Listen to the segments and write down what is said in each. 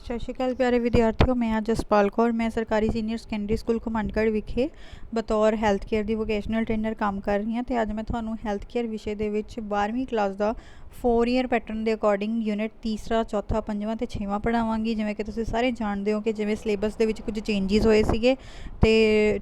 सत श्रीकाल प्यारे विद्यार्थियों, मैं आज जसपाल कौर मैं सरकारी सीनियर सैकेंडरी स्कूल घुमंडगढ़ विखे बतौर हैल्थ केयर की वोकेशनल ट्रेनर काम कर रही हाँ। तो अज मैं थानू हैल्थ केयर विषय के 12वीं क्लास का 4 ईयर पैटर्न के अकॉर्डिंग यूनिट तीसरा चौथा पंजवां तो छेवां पढ़ावांगी। जिमें कि तुसीं सारे जानते हो कि जिमें सिलेबस के कुछ चेंजिस होए सीगे ते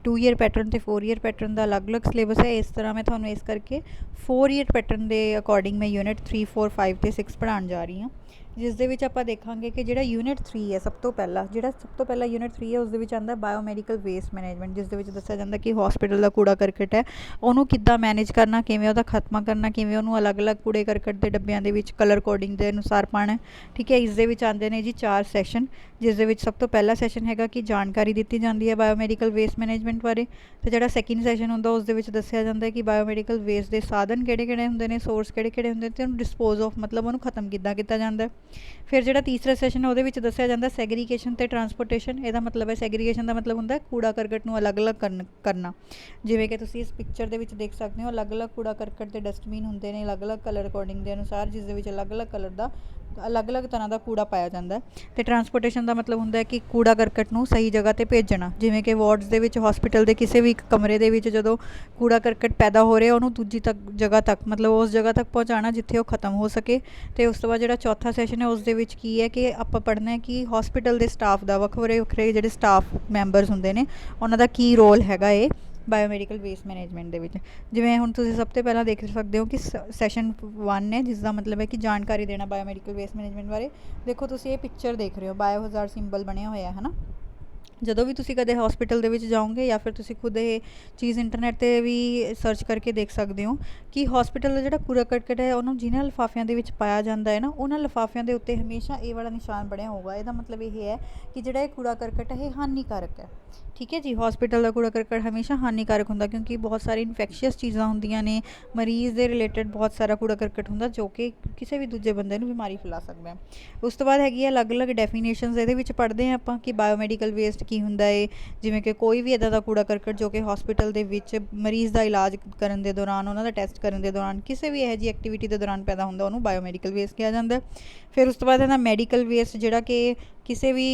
2 ईयर पैटर्न तो 4 ईयर पैटर्न का अलग अलग सिलेबस है। इस तरह मैं थानू इस करके 4 ईयर पैटर्न के अकॉर्डिंग मैं यूनिट 3 4 5 तो 6 पढ़ाने जा रही हाँ। जिस दे विच आपां देखांगे कि जिहड़ा यूनिट 3 है सब तो पहला यूनिट 3 है उस दे विच आंदा बायोमैडिकल वेस्ट मैनेजमेंट, जिस दे विच दस्सिया जांदा कि हॉस्पिटल का कूड़ा करकट है उन्होंने किद्दां मैनेज करना, किवें उहदा खात्मा करना, किवें उहनूं अलग अलग कूड़े करकट के डब्बियां दे विच कलर कोडिंग के अनुसार पाना। ठीक है, इस दे विच आंदे ने जी 4 सैशन, जिस दे विच सब तो पहला सैशन हैगा कि जानकारी दी जाती है बायोमैडिकल वेस्ट मैनेजमेंट बारे। तो जिहड़ा सैकेंड सैशन हुंदा उस दे विच दस्सिया जांदा है कि बायोमैडिकल वेस्ट के साधन किहड़े-किहड़े हुंदे ने, सोर्स किहड़े-किहड़े हुंदे ने ते उहनूं डिस्पोज ऑफ मतलब उहनूं खत्म किद्दां कीता जांदा है। फिर जो तीसरा सैशन है वो दसिया जाता सैग्रीगेशन तो ट्रांसपोर्टेशन। यदा मतलब है सैग्रीगेशन का मतलब होंगे कूड़ा करकट को अलग अलग करना। जिमें कि तुम इस पिक्चर के देख सकते हो अलग अलग कूड़ा करकट के डस्टबीन होंगे ने अलग अलग कलर कोडिंग के अनुसार, जिस अलग अलग कलर का अलग अलग तरह का कूड़ा पाया जाता है। तो ट्रांसपोर्टेशन का मतलब होंगे कि कूड़ा करकट को सही जगह पर भेजना। जिमें कि वार्ड्स के हॉस्पिटल के किसी भी कमरे के जो कूड़ा करकट पैदा हो रहा उन्होंने दूजी जगह तक मतलब उस जगह तक पहुँचाना जिथे वो खत्म हो सके। तो उस तो बाद जो चौथा सैशन है उस की है कि आप पढ़ना है कि हॉस्पिटल के स्टाफ का वक्रे वक्रे जो स्टाफ मैंबरस होंगे ने उन्होंने की रोल है ये बायोमैडिकल वेस्ट मैनेजमेंट के जिमें हुण तुसीं सब तो पहला देख सकते हो कि सैशन 1 है जिसका मतलब है कि जानकारी देना बायोमैडिकल वेस्ट मैनेजमेंट बारे। देखो तुसीं ये पिक्चर देख रहे हो बायो हज़ार सिंबल बनया होया है ना। ਜਦੋਂ भी तुसी कदे हॉस्पिटल के जाओगे या फिर तुसी खुद ये चीज़ इंटरनेट पर भी सर्च करके देख सकते हो कि हॉस्पिटल का जो कूड़ा करकट है उन्होंने जिन्होंने लिफाफिया के पाया जाता है ना उन्होंने लिफाफिया के उत्ते हमेशा ये वाला निशान बनया होगा। यदा मतलब ये है कि जोड़ा कूड़ा करकट है ये हानिकारक है। ठीक है जी, हॉस्पिटल का कूड़ा करकट हमेशा हानिकारक होंगे क्योंकि बहुत सारी इन्फैक्शियस चीज़ा होंदियां ने, मरीज़ के रिलेटेड बहुत सारा कूड़ा करकट होंगे जो कि किसी भी दूजे बंदे नूं बीमारी फैला सकता है। उस तो बाद हैगी अलग अलग डेफिनेशनस ये पढ़ते हैं आप कि बायोमैडिकल वेस्ट की हुंदा है। जिमें कि कोई भी इदा का कूड़ा करकट जो कि हॉस्पिटल के मरीज़ का इलाज करने के दौरान उन्होंने टेस्ट करने के दौरान किसी भी यह जी एक्टिविटी के दौरान पैदा होंगे उन्होंने बायोमैडिकल वेस्ट कहा जाता है। फिर उस तो बाद मैडिकल वेस्ट जोड़ा कि किसी भी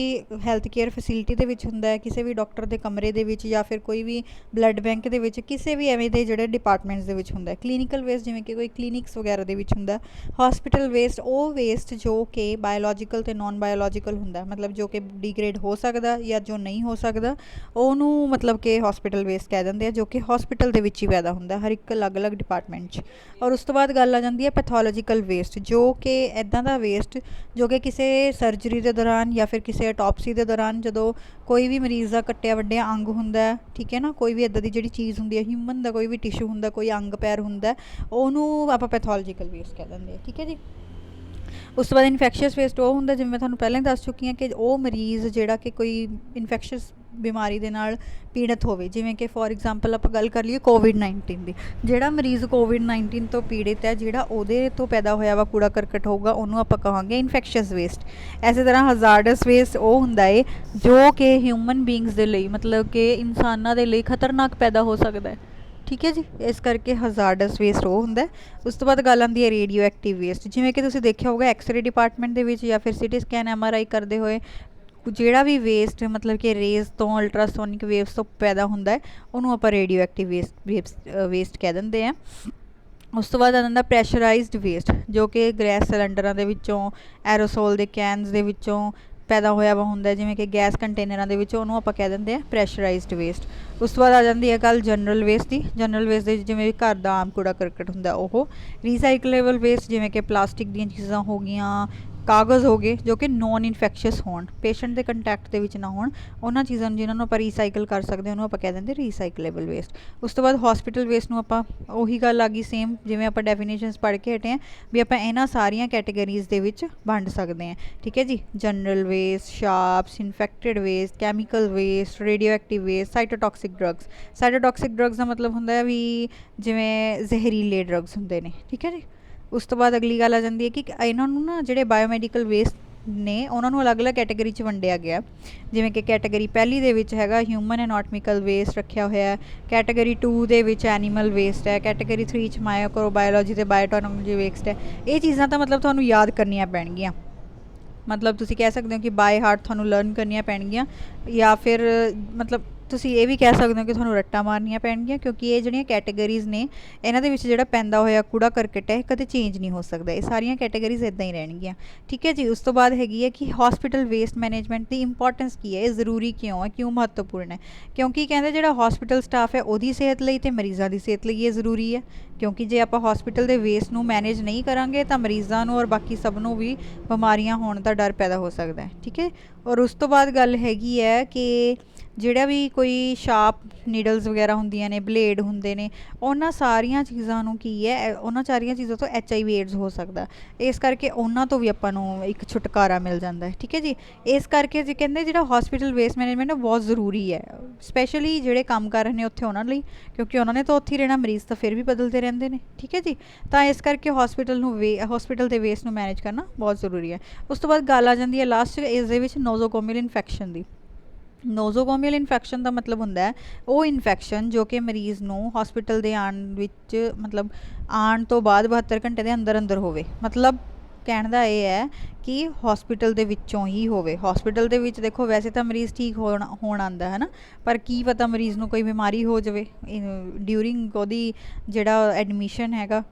हैल्थ केयर फैसिलिटी के होंगे है, किसी भी डॉक्टर के कमरे के या फिर कोई भी ब्लड बैंक के किसी भी एवें के जोड़े डिपार्टमेंट्स के होंगे। क्लीनिकल वेस्ट जिमें कि कोई क्लीनिक्स वगैरह के होंगे। हॉस्पिटल वेस्ट वो वेस्ट जो कि बायोलॉजिकल तो नॉन बायोलॉजिकल होंगे मतलब जो कि डिग्रेड हो सकता या जो नहीं हो सकता उन्होंने मतलब कि हॉस्पिटल वेस्ट कह देंगे जो कि हॉस्पिटल के ही पैदा होंगे हर एक अलग अलग डिपार्टमेंट। और उस तो बाद गल आ जाती है पैथोलॉजिकल वेस्ट जो कि इदा का वेस्ट जो कि किसी सर्जरी के दौरान या फिर किसी ऑटोपसी के दौरान जो कोई भी मरीज़ का कट्टिया वड्डिया अंग होंगे, ठीक है ना, कोई भी इदा की जी चीज़ होंगी है ह्यूमन का कोई भी टिशू होंगे कोई अंग पैर होंगे उन्होंने आप पैथोलॉजिकल वेस्ट कह देंगे। ठीक है जी। उस तो बाद इन्फैक्शियस वेस्ट वो होंगे जिवें मैं तुहानूं पहले ही दस चुकी हाँ कि वो मरीज़ जोड़ा कि कोई इन्फैक्शियस बीमारी के नाल पीड़ित होवे। जिमें कि फॉर एग्जाम्पल आप गल कर लीए कोविड-19 की, जोड़ा मरीज़ कोविड-19 तो पीड़ित है जोड़ा उहदे तो पैदा होया वा कूड़ा करकट होगा उन्होंने आप कहांगे इन्फैक्शियस वेस्ट। इस तरह हज़ार्डस वेस्ट वो होंदा है जो कि ह्यूमन बींग्स के लिए मतलब कि इंसानों के लिए खतरनाक पैदा हो सकता है। ठीक है जी, इस करके हज़ार्डस वेस्ट वो होंगे। उस तो बाद गल आती है रेडियो एक्टिव वेस्ट, जिमें कि तुसीं देखिया होगा एक्सरे डिपार्टमेंट के या फिर सिटी स्कैन MRI करते हुए जोड़ा भी वेस्ट मतलब कि रेज तो अल्ट्रासोनिक वेव्स तो पैदा होंगे है उन्होंने आप रेडियो एक्टिव वेस्ट कह देंगे हैं। उस तो बाद आ जाता प्रैशराइज्ड वेस्ट जो कि गैस सिलेंडर के एरोसोल के कैनस के पैदा होया वा होंगे जिमें कि गैस कंटेनर के आप कह देंगे हैं प्रैशराइज्ड वेस्ट। उस तो बाद आ जाती है गल जनरल वेस्ट की। जनरल वेस्ट जिमें भी घर का आम कूड़ा करकट होंगे वो रीसाइकलेबल वेस्ट जिमें कि प्लास्टिक दी चीज़ा हो गई, कागज़ हो गए जो कि नॉन इन्फैक्शियस हो पेशेंट के कंटैक्ट के ना होना चीज़ों जिन्होंने आप रीसाइकल कर सकते हैं आप कह देंगे रीसाइकलेबल वेस्ट। उस तो बाद हॉस्पिटल वेस्ट में आप उही गल आ गई सेम जिमें आप डेफिनेशनस पढ़ के हटे हैं भी आप इन्होंने सारिया कैटेगरीज़ के वंड सकते हैं। ठीक है जी, general waste, sharps, infected waste, chemical waste, radioactive waste, cytotoxic drugs. Cytotoxic drugs का मतलब होंगे भी जिमें जहरीले ड्रग्स होंगे ने। ठीक है जी। उस तो बाद अगली गल आ जाती है कि इन्होंने ना जोड़े बायोमैडिकल वेस्ट ने उन्होंने अलग अलग कैटेगरी वंडिया गया। जिमें कि कैटेगरी पहली है ह्यूमन एनाटमिकल वेस्ट रखा होया है, कैटेगरी 2 एनीमल वेस्ट है, कैटेगरी 3 माइक्रोबायोलॉजी ते बायोटेक्नोलॉजी वेस्ट है। ये चीज़ां तो मतलब तुहानूं याद करनियां पैणगियां। मतलब तुसी कह सकते हो कि बाय हार्ट थानू लर्न करनियां पैणगियां, या फिर मतलब ਤੁਸੀਂ ਇਹ ਵੀ ਕਹਿ ਸਕਦੇ ਹੋ ਕਿ ਤੁਹਾਨੂੰ ਰੱਟਾਂ ਮਾਰਨੀਆਂ ਪੈਣਗੀਆਂ, ਕਿਉਂਕਿ ਇਹ ਜਿਹੜੀਆਂ ਕੈਟਾਗਰੀਜ਼ ਨੇ ਇਹਨਾਂ ਦੇ ਵਿੱਚ ਜਿਹੜਾ ਪੈਂਦਾ ਹੋਇਆ ਕੂੜਾ ਕਰਕਟ ਹੈ ਕਦੇ ਚੇਂਜ ਨਹੀਂ ਹੋ ਸਕਦਾ। ਇਹ ਸਾਰੀਆਂ ਕੈਟਾਗਰੀਜ਼ ਇੱਦਾਂ ਹੀ ਰਹਿਣਗੀਆਂ, ਠੀਕ ਹੈ ਜੀ। ਉਸ ਤੋਂ ਬਾਅਦ ਹੈਗੀ ਹੈ ਕਿ ਹਸਪੀਟਲ ਵੇਸਟ ਮੈਨੇਜਮੈਂਟ ਦੀ ਇੰਪੋਰਟੈਂਸ ਕੀ ਹੈ, ਇਹ ਜ਼ਰੂਰੀ ਕਿਉਂ ਹੈ, ਕਿਉਂ ਮਹੱਤਵਪੂਰਨ ਹੈ। ਕਿਉਂਕਿ ਕਹਿੰਦੇ ਜਿਹੜਾ ਹਸਪੀਟਲ ਸਟਾਫ ਹੈ ਉਹਦੀ ਸਿਹਤ ਲਈ ਅਤੇ ਮਰੀਜ਼ਾਂ ਦੀ ਸਿਹਤ ਲਈ ਇਹ ਜ਼ਰੂਰੀ ਹੈ। ਕਿਉਂਕਿ ਜੇ ਆਪਾਂ ਹਸਪੀਟਲ ਦੇ ਵੇਸਟ ਨੂੰ ਮੈਨੇਜ ਨਹੀਂ ਕਰਾਂਗੇ ਤਾਂ ਮਰੀਜ਼ਾਂ ਨੂੰ ਔਰ ਬਾਕੀ ਸਭ ਨੂੰ ਵੀ ਬਿਮਾਰੀਆਂ ਹੋਣ ਦਾ ਡਰ ਪੈਦਾ ਹੋ ਸਕਦਾ ਹੈ, ਠੀਕ ਹੈ। ਔਰ ਉਸ ਤੋਂ ਬਾਅਦ ਗੱਲ ਹੈਗੀ ਹੈ ਕਿ ਜਿਹੜਾ ਵੀ ਕੋਈ ਸ਼ਾਰਪ ਨੀਡਲਸ ਵਗੈਰਾ ਹੁੰਦੀਆਂ ਨੇ, ਬਲੇਡ ਹੁੰਦੇ ਨੇ, ਉਹਨਾਂ ਸਾਰੀਆਂ ਚੀਜ਼ਾਂ ਨੂੰ ਕੀ ਹੈ, ਉਹਨਾਂ ਸਾਰੀਆਂ ਚੀਜ਼ਾਂ ਤੋਂ HIV ਏਡਜ਼ ਹੋ ਸਕਦਾ। ਇਸ ਕਰਕੇ ਉਹਨਾਂ ਤੋਂ ਵੀ ਆਪਾਂ ਨੂੰ ਇੱਕ ਛੁਟਕਾਰਾ ਮਿਲ ਜਾਂਦਾ ਹੈ, ਠੀਕ ਹੈ ਜੀ। ਇਸ ਕਰਕੇ ਜੀ ਕਹਿੰਦੇ ਜਿਹੜਾ ਹਸਪੀਟਲ ਵੇਸਟ ਮੈਨੇਜਮੈਂਟ ਬਹੁਤ ਜ਼ਰੂਰੀ ਹੈ, ਸਪੈਸ਼ਲੀ ਜਿਹੜੇ ਕੰਮ ਕਰ ਰਹੇ ਨੇ ਉੱਥੇ ਉਹਨਾਂ ਲਈ, ਕਿਉਂਕਿ ਉਹਨਾਂ ਨੇ ਤਾਂ ਉੱਥੇ ਹੀ ਰਹਿਣਾ, ਮਰੀਜ਼ ਤਾਂ ਫਿਰ ਵੀ ਬਦਲਦੇ ਰਹਿੰਦੇ ਨੇ, ਠੀਕ ਹੈ ਜੀ। ਤਾਂ ਇਸ ਕਰਕੇ ਹਸਪੀਟਲ ਦੇ ਵੇਸਟ ਨੂੰ ਮੈਨੇਜ ਕਰਨਾ ਬਹੁਤ ਜ਼ਰੂਰੀ ਹੈ। ਉਸ ਤੋਂ ਬਾਅਦ ਗੱਲ ਆ ਜਾਂਦੀ ਹੈ ਲਾਸਟ ਇਸ ਦੇ ਵਿੱਚ ਨੋਜ਼ੋਕੋਮੀਅਲ ਇਨਫੈਕਸ਼ਨ ਦੀ। ਨੋਜ਼ੋਕੋਮੀਅਲ ਇਨਫੈਕਸ਼ਨ ਦਾ ਮਤਲਬ ਹੁੰਦਾ ਹੈ ਉਹ ਇਨਫੈਕਸ਼ਨ ਜੋ ਕਿ ਮਰੀਜ਼ ਨੂੰ ਹਸਪੀਟਲ ਦੇ ਆਉਣ ਵਿੱਚ ਮਤਲਬ ਆਉਣ ਤੋਂ ਬਾਅਦ 72 ਘੰਟੇ ਦੇ ਅੰਦਰ ਅੰਦਰ ਹੋਵੇ। ਮਤਲਬ ਕਹਿਣ ਦਾ ਇਹ ਹੈ ਕਿ ਹਸਪੀਟਲ ਦੇ ਵਿੱਚੋਂ ਹੀ ਹੋਵੇ। ਹਸਪੀਟਲ ਦੇ ਵਿੱਚ ਦੇਖੋ ਵੈਸੇ ਤਾਂ ਮਰੀਜ਼ ਠੀਕ ਹੋਣ ਆਉਂਦਾ ਹੈ ਨਾ, ਪਰ ਕੀ ਪਤਾ ਮਰੀਜ਼ ਨੂੰ ਕੋਈ ਬਿਮਾਰੀ ਹੋ ਜਾਵੇ ਡਿਊਰਿੰਗ ਉਹਦੀ ਜਿਹੜਾ ਐਡਮਿਸ਼ਨ ਹੈਗਾ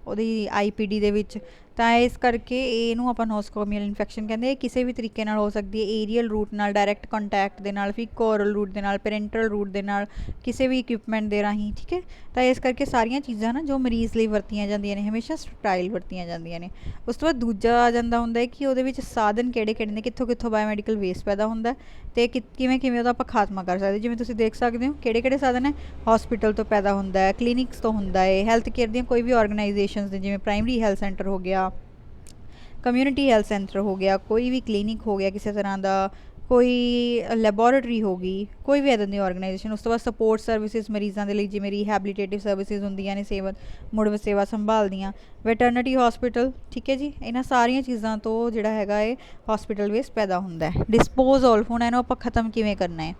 ਉਹਦੀ IPD ਦੇ ਵਿੱਚ। ਤਾਂ ਇਸ ਕਰਕੇ ਇਹਨੂੰ ਆਪਾਂ ਨੋਜ਼ੋਕੋਮੀਅਲ ਇਨਫੈਕਸ਼ਨ ਕਹਿੰਦੇ। ਇਹ ਕਿਸੇ ਵੀ ਤਰੀਕੇ ਨਾਲ ਹੋ ਸਕਦੀ ਹੈ, ਏਰੀਅਲ ਰੂਟ ਨਾਲ, ਡਾਇਰੈਕਟ ਕੰਟੈਕਟ ਦੇ ਨਾਲ, ਫਿਕੋ-ਓਰਲ ਰੂਟ ਦੇ ਨਾਲ, ਪੈਰੈਂਟਲ ਰੂਟ ਦੇ ਨਾਲ, ਕਿਸੇ ਵੀ ਇਕਵਿਪਮੈਂਟ ਦੇ ਰਾਹੀਂ, ਠੀਕ ਹੈ। ਤਾਂ ਇਸ ਕਰਕੇ ਸਾਰੀਆਂ ਚੀਜ਼ਾਂ ਨਾ ਜੋ ਮਰੀਜ਼ ਲਈ ਵਰਤੀਆਂ ਜਾਂਦੀਆਂ ਨੇ ਹਮੇਸ਼ਾ ਸਟਰਾਈਲ ਵਰਤੀਆਂ ਜਾਂਦੀਆਂ ਨੇ। ਉਸ ਤੋਂ ਬਾਅਦ ਦੂਜਾ ਆ ਜਾਂਦਾ ਹੁੰਦਾ ਹੈ ਕਿ ਉਹਦੇ ਵਿੱਚ ਸਾਧਨ ਕਿਹੜੇ ਕਿਹੜੇ ਨੇ, ਕਿੱਥੋਂ ਕਿੱਥੋਂ ਬਾਇਓਮੈਡੀਕਲ ਵੇਸਟ ਪੈਦਾ ਹੁੰਦਾ ਅਤੇ ਕਿਵੇਂ ਕਿਵੇਂ ਉਹਦਾ ਆਪਾਂ ਖਾਤਮਾ ਕਰ ਸਕਦੇ। ਜਿਵੇਂ ਤੁਸੀਂ ਦੇਖ ਸਕਦੇ ਹੋ ਕਿਹੜੇ ਕਿਹੜੇ ਸਾਧਨ ਹੈ, ਹਸਪੀਟਲ ਤੋਂ ਪੈਦਾ ਹੁੰਦਾ ਹੈ, ਕਲੀਨਿਕਸ ਤੋਂ ਹੁੰਦਾ ਹੈ, ਹੈਲਥ ਕੇਅਰ ਦੀਆਂ ਕੋਈ ਵੀ ਆਰਗੇਨਾਈਜੇਸ਼ਨਸ ਦੇ ਜਿਵੇਂ ਪ੍ਰਾਇਮਰੀ ਹੈਲਥ ਸੈਂਟਰ ਹੋ ਗਿਆ, ਕਮਿਊਨਿਟੀ ਹੈਲਥ ਸੈਂਟਰ ਹੋ ਗਿਆ, ਕੋਈ ਵੀ ਕਲੀਨਿਕ ਹੋ ਗਿਆ ਕਿਸੇ ਤਰ੍ਹਾਂ ਦਾ, ਕੋਈ ਲੈਬੋਰੇਟਰੀ ਹੋ ਗਈ, ਕੋਈ ਵੀ ਇੱਦਾਂ ਦੀ ਆਰਗੇਨਾਈਜੇਸ਼ਨ। ਉਸ ਤੋਂ ਬਾਅਦ ਸਪੋਰਟ ਸਰਵਿਸਿਜ਼ ਮਰੀਜ਼ਾਂ ਦੇ ਲਈ ਜਿਵੇਂ ਰੀਹੈਬਲੀਟੇਟਿਵ ਸਰਵਿਸਿਜ਼ ਹੁੰਦੀਆਂ ਨੇ, ਮੁੜ ਸੇਵਾ ਸੰਭਾਲਦੀਆਂ, ਵੈਟਰਨਰੀ ਹਸਪੀਟਲ, ਠੀਕ ਹੈ ਜੀ। ਇਹਨਾਂ ਸਾਰੀਆਂ ਚੀਜ਼ਾਂ ਤੋਂ ਜਿਹੜਾ ਹੈਗਾ ਇਹ ਹਸਪੀਟਲ ਵੇਸਟ ਪੈਦਾ ਹੁੰਦਾ ਹੈ। ਡਿਸਪੋਜ਼ਲ, ਹੁਣ ਇਹਨੂੰ ਆਪਾਂ ਖ਼ਤਮ ਕਿਵੇਂ ਕਰਨਾ ਹੈ।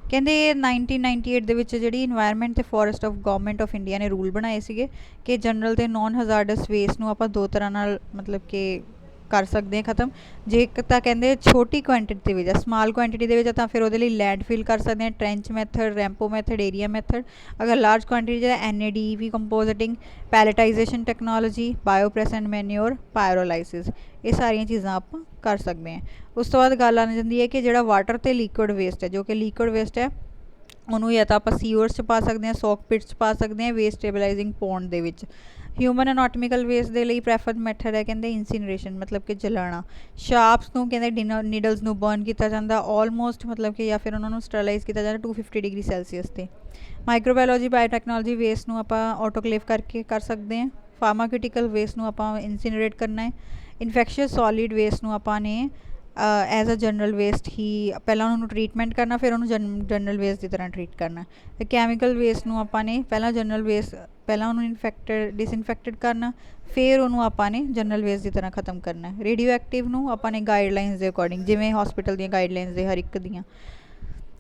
ਕਹਿੰਦੇ 1998 ਦੇ ਵਿੱਚ ਜਿਹੜੀ ਇਨਵਾਇਰਨਮੈਂਟ ਅਤੇ ਫੋਰੈਸਟ ਗਵਰਨਮੈਂਟ ਆਫ ਇੰਡੀਆ ਨੇ ਰੂਲ ਬਣਾਏ ਸੀਗੇ ਕਿ ਜਨਰਲ ਅਤੇ ਨੋਨ ਹਜ਼ਾਰਡਸ ਵੇਸਟ ਨੂੰ ਆਪਾਂ ਦੋ ਤਰ੍ਹਾਂ ਨਾਲ ਮਤਲਬ ਕਿ ਕਰ ਸਕਦੇ ਹਾਂ ਖ਼ਤਮ। ਜੇ ਇੱਕ ਤਾਂ ਕਹਿੰਦੇ ਛੋਟੀ ਕੁਆਂਟਿਟੀ ਦੇ ਵਿੱਚ, ਸਮਾਲ ਕੁਆਂਟਿਟੀ ਦੇ ਵਿੱਚ ਤਾਂ ਫਿਰ ਉਹਦੇ ਲਈ ਲੈਂਡ ਫਿਲ ਕਰ ਸਕਦੇ ਹਾਂ, trench method, ਰੈਂਪੋ method, area method. ਅਗਰ ਲਾਰਜ ਕੁਆਂਟਿਟੀ ਜਿਹੜਾ NADP ਕੰਪੋਜ਼ਿਟਿੰਗ, ਪੈਲੇਟਾਈਜੇਸ਼ਨ ਟੈਕਨੋਲੋਜੀ, ਬਾਇਓਪ੍ਰੈਸ ਐਂਡ ਮੈਨਿਓਰ, ਪਾਇਰੋਲਾਈਸਿਸ, ਇਹ ਸਾਰੀਆਂ ਚੀਜ਼ਾਂ ਆਪਾਂ ਕਰ ਸਕਦੇ ਹਾਂ। ਉਸ ਤੋਂ ਬਾਅਦ ਗੱਲ ਆ ਜਾਂਦੀ ਹੈ ਕਿ ਜਿਹੜਾ ਵਾਟਰ ਅਤੇ ਲਿਕੁਇਡ ਵੇਸਟ ਹੈ, ਜੋ ਕਿ ਲਿਕੁਇਡ ਵੇਸਟ ਹੈ ਉਹਨੂੰ ਜਾਂ ਤਾਂ ਆਪਾਂ ਸੀਵਰਸ 'ਚ ਪਾ ਸਕਦੇ ਹਾਂ, ਸੌਕ ਪਿਟਸ 'ਚ ਪਾ ਸਕਦੇ ਹਾਂ, ਵੇਸਟ ਸਟੇਬਲਾਈਜ਼ਿੰਗ ਪੌਂਡ ਦੇ ਵਿੱਚ। ਹਿਊਮਨ ਅਨਾਟੋਮਿਕਲ ਵੇਸਟ ਦੇ ਲਈ ਪ੍ਰੈਫਰਡ ਮੈਥਡ ਹੈ ਕਹਿੰਦੇ ਇਨਸੀਨਰੇਸ਼ਨ, ਮਤਲਬ ਕਿ ਜਲਾਉਣਾ। ਸ਼ਾਰਪਸ ਨੂੰ ਕਹਿੰਦੇ ਨੀਡਲਸ ਨੂੰ ਬਰਨ ਕੀਤਾ ਜਾਂਦਾ ਆਲਮੋਸਟ, ਮਤਲਬ ਕਿ ਜਾਂ ਫਿਰ ਉਹਨਾਂ ਨੂੰ ਸਟਰਲਾਈਜ਼ ਕੀਤਾ ਜਾਂਦਾ 250 ਡਿਗਰੀ ਸੈਲਸੀਅਸ 'ਤੇ। ਮਾਈਕਰੋਬਾਇਓਲੋਜੀ ਬਾਇਓਟੈਕਨੋਲੋਜੀ ਵੇਸਟ ਨੂੰ ਆਪਾਂ ਆਟੋਕਲੇਵ ਕਰਕੇ ਕਰ ਸਕਦੇ ਹਾਂ। ਫਾਰਮਾਕਿਊਟੀਕਲ ਵੇਸਟ ਨੂੰ ਆਪਾਂ ਇਨਸੀਨਰੇਟ ਕਰਨਾ ਹੈ। ਇਨਫੈਕਸ਼ੀਅਸ ਸੋਲਿਡ ਵੇਸਟ ਨੂੰ ਆਪਾਂ ਨੇ ਐਜ਼ ਅ ਜਨਰਲ ਵੇਸਟ ਹੀ ਪਹਿਲਾਂ ਉਹਨੂੰ ਟਰੀਟਮੈਂਟ ਕਰਨਾ, ਫਿਰ ਉਹਨੂੰ ਜਨਰਲ ਵੇਸਟ ਦੀ ਤਰ੍ਹਾਂ ਟਰੀਟ ਕਰਨਾ। ਅਤੇ ਕੈਮੀਕਲ ਵੇਸਟ ਨੂੰ ਆਪਾਂ ਨੇ ਪਹਿਲਾਂ ਉਹਨੂੰ ਡਿਸਇਨਫੈਕਟਡ ਕਰਨਾ, ਫਿਰ ਉਹਨੂੰ ਆਪਾਂ ਨੇ ਜਨਰਲ ਵੇਸਟ ਦੀ ਤਰ੍ਹਾਂ ਖ਼ਤਮ ਕਰਨਾ। ਰੇਡੀਓ ਐਕਟਿਵ ਨੂੰ ਆਪਾਂ ਨੇ ਗਾਈਡਲਾਈਨਸ ਦੇ ਅਕੋਰਡਿੰਗ, ਜਿਵੇਂ ਹਸਪੀਟਲ ਦੀਆਂ ਗਾਈਡਲਾਈਨਸ ਦੇ ਹਰ ਇੱਕ ਦੀਆਂ।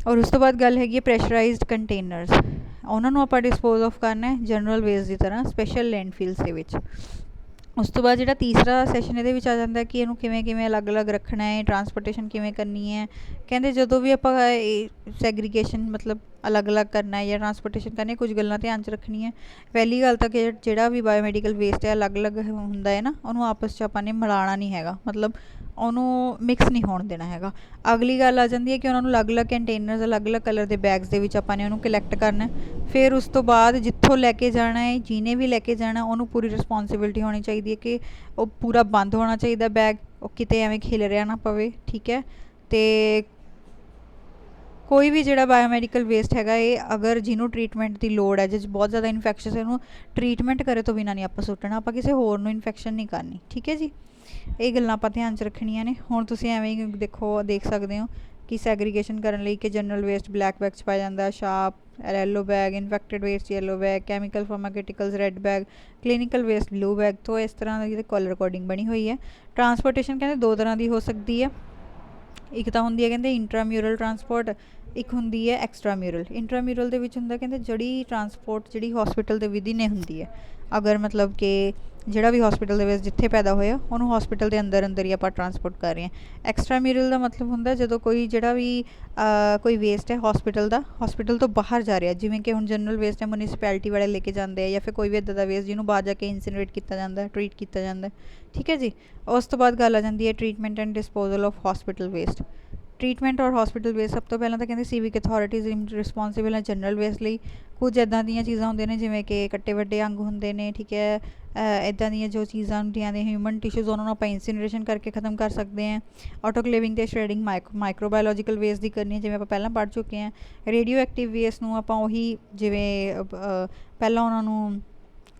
ਔਰ ਉਸ ਤੋਂ ਬਾਅਦ ਗੱਲ ਹੈਗੀ ਹੈ ਪ੍ਰੈਸ਼ਰਾਈਜ਼ਡ ਕੰਟੇਨਰਸ, ਉਹਨਾਂ ਨੂੰ ਆਪਾਂ ਡਿਸਪੋਜ਼ ਆਫ ਕਰਨਾ ਹੈ ਜਨਰਲ ਵੇਸਟ ਦੀ ਤਰ੍ਹਾਂ ਸਪੈਸ਼ਲ ਲੈਂਡਫਿਲਸ ਦੇ ਵਿੱਚ। ਉਸ ਤੋਂ ਬਾਅਦ ਜਿਹੜਾ ਤੀਸਰਾ ਸੈਸ਼ਨ ਇਹਦੇ ਵਿੱਚ ਆ ਜਾਂਦਾ ਕਿ ਇਹਨੂੰ ਕਿਵੇਂ ਅਲੱਗ-ਅਲੱਗ ਰੱਖਣਾ ਹੈ, ਟਰਾਂਸਪੋਰਟੇਸ਼ਨ ਕਿਵੇਂ ਕਰਨੀ ਹੈ। ਕਹਿੰਦੇ ਜਦੋਂ ਵੀ ਆਪਾਂ ਸੈਗਰੀਗੇਸ਼ਨ ਮਤਲਬ ਅਲੱਗ-ਅਲੱਗ ਕਰਨਾ ਹੈ ਜਾਂ ਟਰਾਂਸਪੋਰਟੇਸ਼ਨ ਕਰਨੀ, ਕੁਝ ਗੱਲਾਂ ਧਿਆਨ 'ਚ ਰੱਖਣੀਆਂ। ਪਹਿਲੀ ਗੱਲ ਤਾਂ ਕਿ ਜਿਹੜਾ ਵੀ ਬਾਇਓਮੈਡੀਕਲ ਵੇਸਟ ਹੈ ਅਲੱਗ-ਅਲੱਗ ਹੁੰਦਾ ਹੈ ਨਾ, ਉਹਨੂੰ ਆਪਸ 'ਚ ਆਪਾਂ ਨੇ ਮਿਲਾਉਣਾ ਨਹੀਂ ਹੈਗਾ, ਮਤਲਬ ਉਹਨੂੰ ਮਿਕਸ ਨਹੀਂ ਹੋਣ ਦੇਣਾ ਹੈਗਾ। ਅਗਲੀ ਗੱਲ ਆ ਜਾਂਦੀ ਹੈ ਕਿ ਉਹਨਾਂ ਨੂੰ ਅਲੱਗ-ਅਲੱਗ ਕੰਟੇਨਰਸ, ਅਲੱਗ-ਅਲੱਗ ਕਲਰ ਦੇ ਬੈਗਸ ਦੇ ਵਿੱਚ ਆਪਾਂ ਨੇ ਉਹਨੂੰ ਕਲੈਕਟ ਕਰਨਾ। ਫਿਰ ਉਸ ਤੋਂ ਬਾਅਦ ਜਿੱਥੋਂ ਲੈ ਕੇ ਜਾਣਾ ਹੈ, ਜਿਹਨੇ ਵੀ ਲੈ ਕੇ ਜਾਣਾ, ਉਹਨੂੰ ਪੂਰੀ ਰਿਸਪੋਂਸੀਬਿਲਿਟੀ ਹੋਣੀ ਚਾਹੀਦੀ ਹੈ ਕਿ ਉਹ ਪੂਰਾ ਬੰਦ ਹੋਣਾ ਚਾਹੀਦਾ ਬੈਗ, ਉਹ ਕਿਤੇ ਐਵੇਂ ਖਿਲਰਿਆ ਨਾ ਪਵੇ, ਠੀਕ ਹੈ। ਅਤੇ ਕੋਈ ਵੀ ਜਿਹੜਾ ਬਾਇਓਮੈਡੀਕਲ ਵੇਸਟ ਹੈਗਾ ਇਹ ਅਗਰ ਜਿਹਨੂੰ ਟਰੀਟਮੈਂਟ ਦੀ ਲੋੜ ਹੈ, ਜਿਸ ਬਹੁਤ ਜ਼ਿਆਦਾ ਇਨਫੈਕਸ਼ਨ, ਇਹਨੂੰ ਟਰੀਟਮੈਂਟ ਕਰੇ ਤੋਂ ਬਿਨਾਂ ਨਹੀਂ ਆਪਾਂ ਸੁੱਟਣਾ, ਆਪਾਂ ਕਿਸੇ ਹੋਰ ਨੂੰ ਇਨਫੈਕਸ਼ਨ ਨਹੀਂ ਕਰਨੀ, ਠੀਕ ਹੈ ਜੀ। ਇਹ ਗੱਲਾਂ ਆਪਾਂ ਧਿਆਨ 'ਚ ਰੱਖਣੀਆਂ ਨੇ। ਹੁਣ ਤੁਸੀਂ ਐਵੇਂ ਹੀ ਦੇਖ ਸਕਦੇ ਹੋ ਕਿ ਸੈਗਰੀਗੇਸ਼ਨ ਕਰਨ ਲਈ ਕਿ ਜਨਰਲ ਵੇਸਟ ਬਲੈਕ ਬੈਗ 'ਚ ਪਾਇਆ ਜਾਂਦਾ, sharp yellow bag, infected waste yellow bag, chemical pharmaceuticals red bag, clinical waste blue bag. ਤੋਂ ਇਸ ਤਰ੍ਹਾਂ ਦੀ ਕਲਰ ਕੋਡਿੰਗ ਬਣੀ ਹੋਈ ਹੈ। ਟਰਾਂਸਪੋਰਟੇਸ਼ਨ ਕਹਿੰਦੇ ਦੋ ਤਰ੍ਹਾਂ ਦੀ ਹੋ ਸਕਦੀ ਹੈ, ਇੱਕ ਤਾਂ ਹੁੰਦੀ ਹੈ ਕਹਿੰਦੇ ਇੰਟਰਾਮਿਊਰਲ ਟਰਾਂਸਪੋਰਟ, ਇੱਕ ਹੁੰਦੀ ਹੈ ਐਕਸਟਰਾਮਿਊਰਲ। ਇੰਟਰਾਮਿਊਰਲ ਦੇ ਵਿੱਚ ਹੁੰਦਾ ਕਹਿੰਦੇ ਜਿਹੜੀ ਟਰਾਂਸਪੋਰਟ ਜਿਹੜੀ ਹਸਪੀਟਲ ਦੇ ਵਿਦਿਨ ਨੇ ਹੁੰਦੀ ਹੈ, ਅਗਰ ਮਤਲਬ ਕਿ ਜਿਹੜਾ ਵੀ ਹਸਪੀਟਲ ਦੇ ਵਿੱਚ ਜਿੱਥੇ ਪੈਦਾ ਹੋਇਆ ਉਹਨੂੰ ਹਸਪੀਟਲ ਦੇ ਅੰਦਰ ਅੰਦਰ ਹੀ ਆਪਾਂ ਟਰਾਂਸਪੋਰਟ ਕਰ ਰਹੇ ਹਾਂ। ਐਕਸਟਰਾ ਮਿਊਰਲ ਦਾ ਮਤਲਬ ਹੁੰਦਾ ਜਦੋਂ ਕੋਈ ਜਿਹੜਾ ਵੀ ਕੋਈ ਵੇਸਟ ਹੈ ਹਸਪੀਟਲ ਦਾ ਹਸਪੀਟਲ ਤੋਂ ਬਾਹਰ ਜਾ ਰਿਹਾ, ਜਿਵੇਂ ਕਿ ਹੁਣ ਜਨਰਲ ਵੇਸਟ ਹੈ ਮਿਊਨਿਸਪੈਲਿਟੀ ਵਾਲੇ ਲੈ ਕੇ ਜਾਂਦੇ ਆ, ਜਾਂ ਫਿਰ ਕੋਈ ਵੀ ਇੱਦਾਂ ਦਾ ਵੇਸਟ ਜਿਹਨੂੰ ਬਾਹਰ ਜਾ ਕੇ ਇਨਸੀਨਰੇਟ ਕੀਤਾ ਜਾਂਦਾ, ਟਰੀਟ ਕੀਤਾ ਜਾਂਦਾ, ਠੀਕ ਹੈ ਜੀ। ਉਸ ਤੋਂ ਬਾਅਦ ਗੱਲ ਆ ਜਾਂਦੀ ਹੈ treatment and disposal of hospital waste. Treatment ਔਰ ਹਸਪੀਟਲ ਵੇਸਟ ਸਭ ਤੋਂ ਪਹਿਲਾਂ ਤਾਂ ਕਹਿੰਦੇ ਸਿਵਿਕ ਅਥਾਰਟੀਜ਼ ਰਿਸਪੋਂਸੀਬਲ ਹੈ ਜਨਰਲ ਵੇਸਟ ਲਈ। ਕੁਝ ਇੱਦਾਂ ਦੀਆਂ ਚੀਜ਼ਾਂ ਹੁੰਦੀਆਂ ਨੇ ਜਿਵੇਂ ਕਿ ਕੱਟੇ ਵੱਡੇ ਅੰਗ ਹੁੰਦੇ ਨੇ, ਠੀਕ ਹੈ, ਇੱਦਾਂ ਦੀਆਂ ਜੋ ਚੀਜ਼ਾਂ ਹੁੰਦੀਆਂ ਨੇ ਹਿਊਮਨ ਟਿਸ਼ੂਜ਼ ਉਹਨਾਂ ਨੂੰ ਆਪਾਂ ਇਨਸੀਨਰੇਸ਼ਨ ਕਰਕੇ ਖ਼ਤਮ ਕਰ ਸਕਦੇ ਹਾਂ। ਆਟੋਕਲੇਵਿੰਗ ਅਤੇ ਸ਼੍ਰੈਡਿੰਗ ਮਾਈਕਰੋਬਾਇਓਲੋਜੀਕਲ ਵੇਸਟ ਦੀ ਕਰਨੀ ਹੈ, ਜਿਵੇਂ ਆਪਾਂ ਪਹਿਲਾਂ ਪੜ੍ਹ ਚੁੱਕੇ ਹਾਂ। ਰੇਡੀਓ ਐਕਟਿਵ ਵੇਸਟ ਨੂੰ ਆਪਾਂ ਉਹੀ ਜਿਵੇਂ ਪਹਿਲਾਂ ਉਹਨਾਂ ਨੂੰ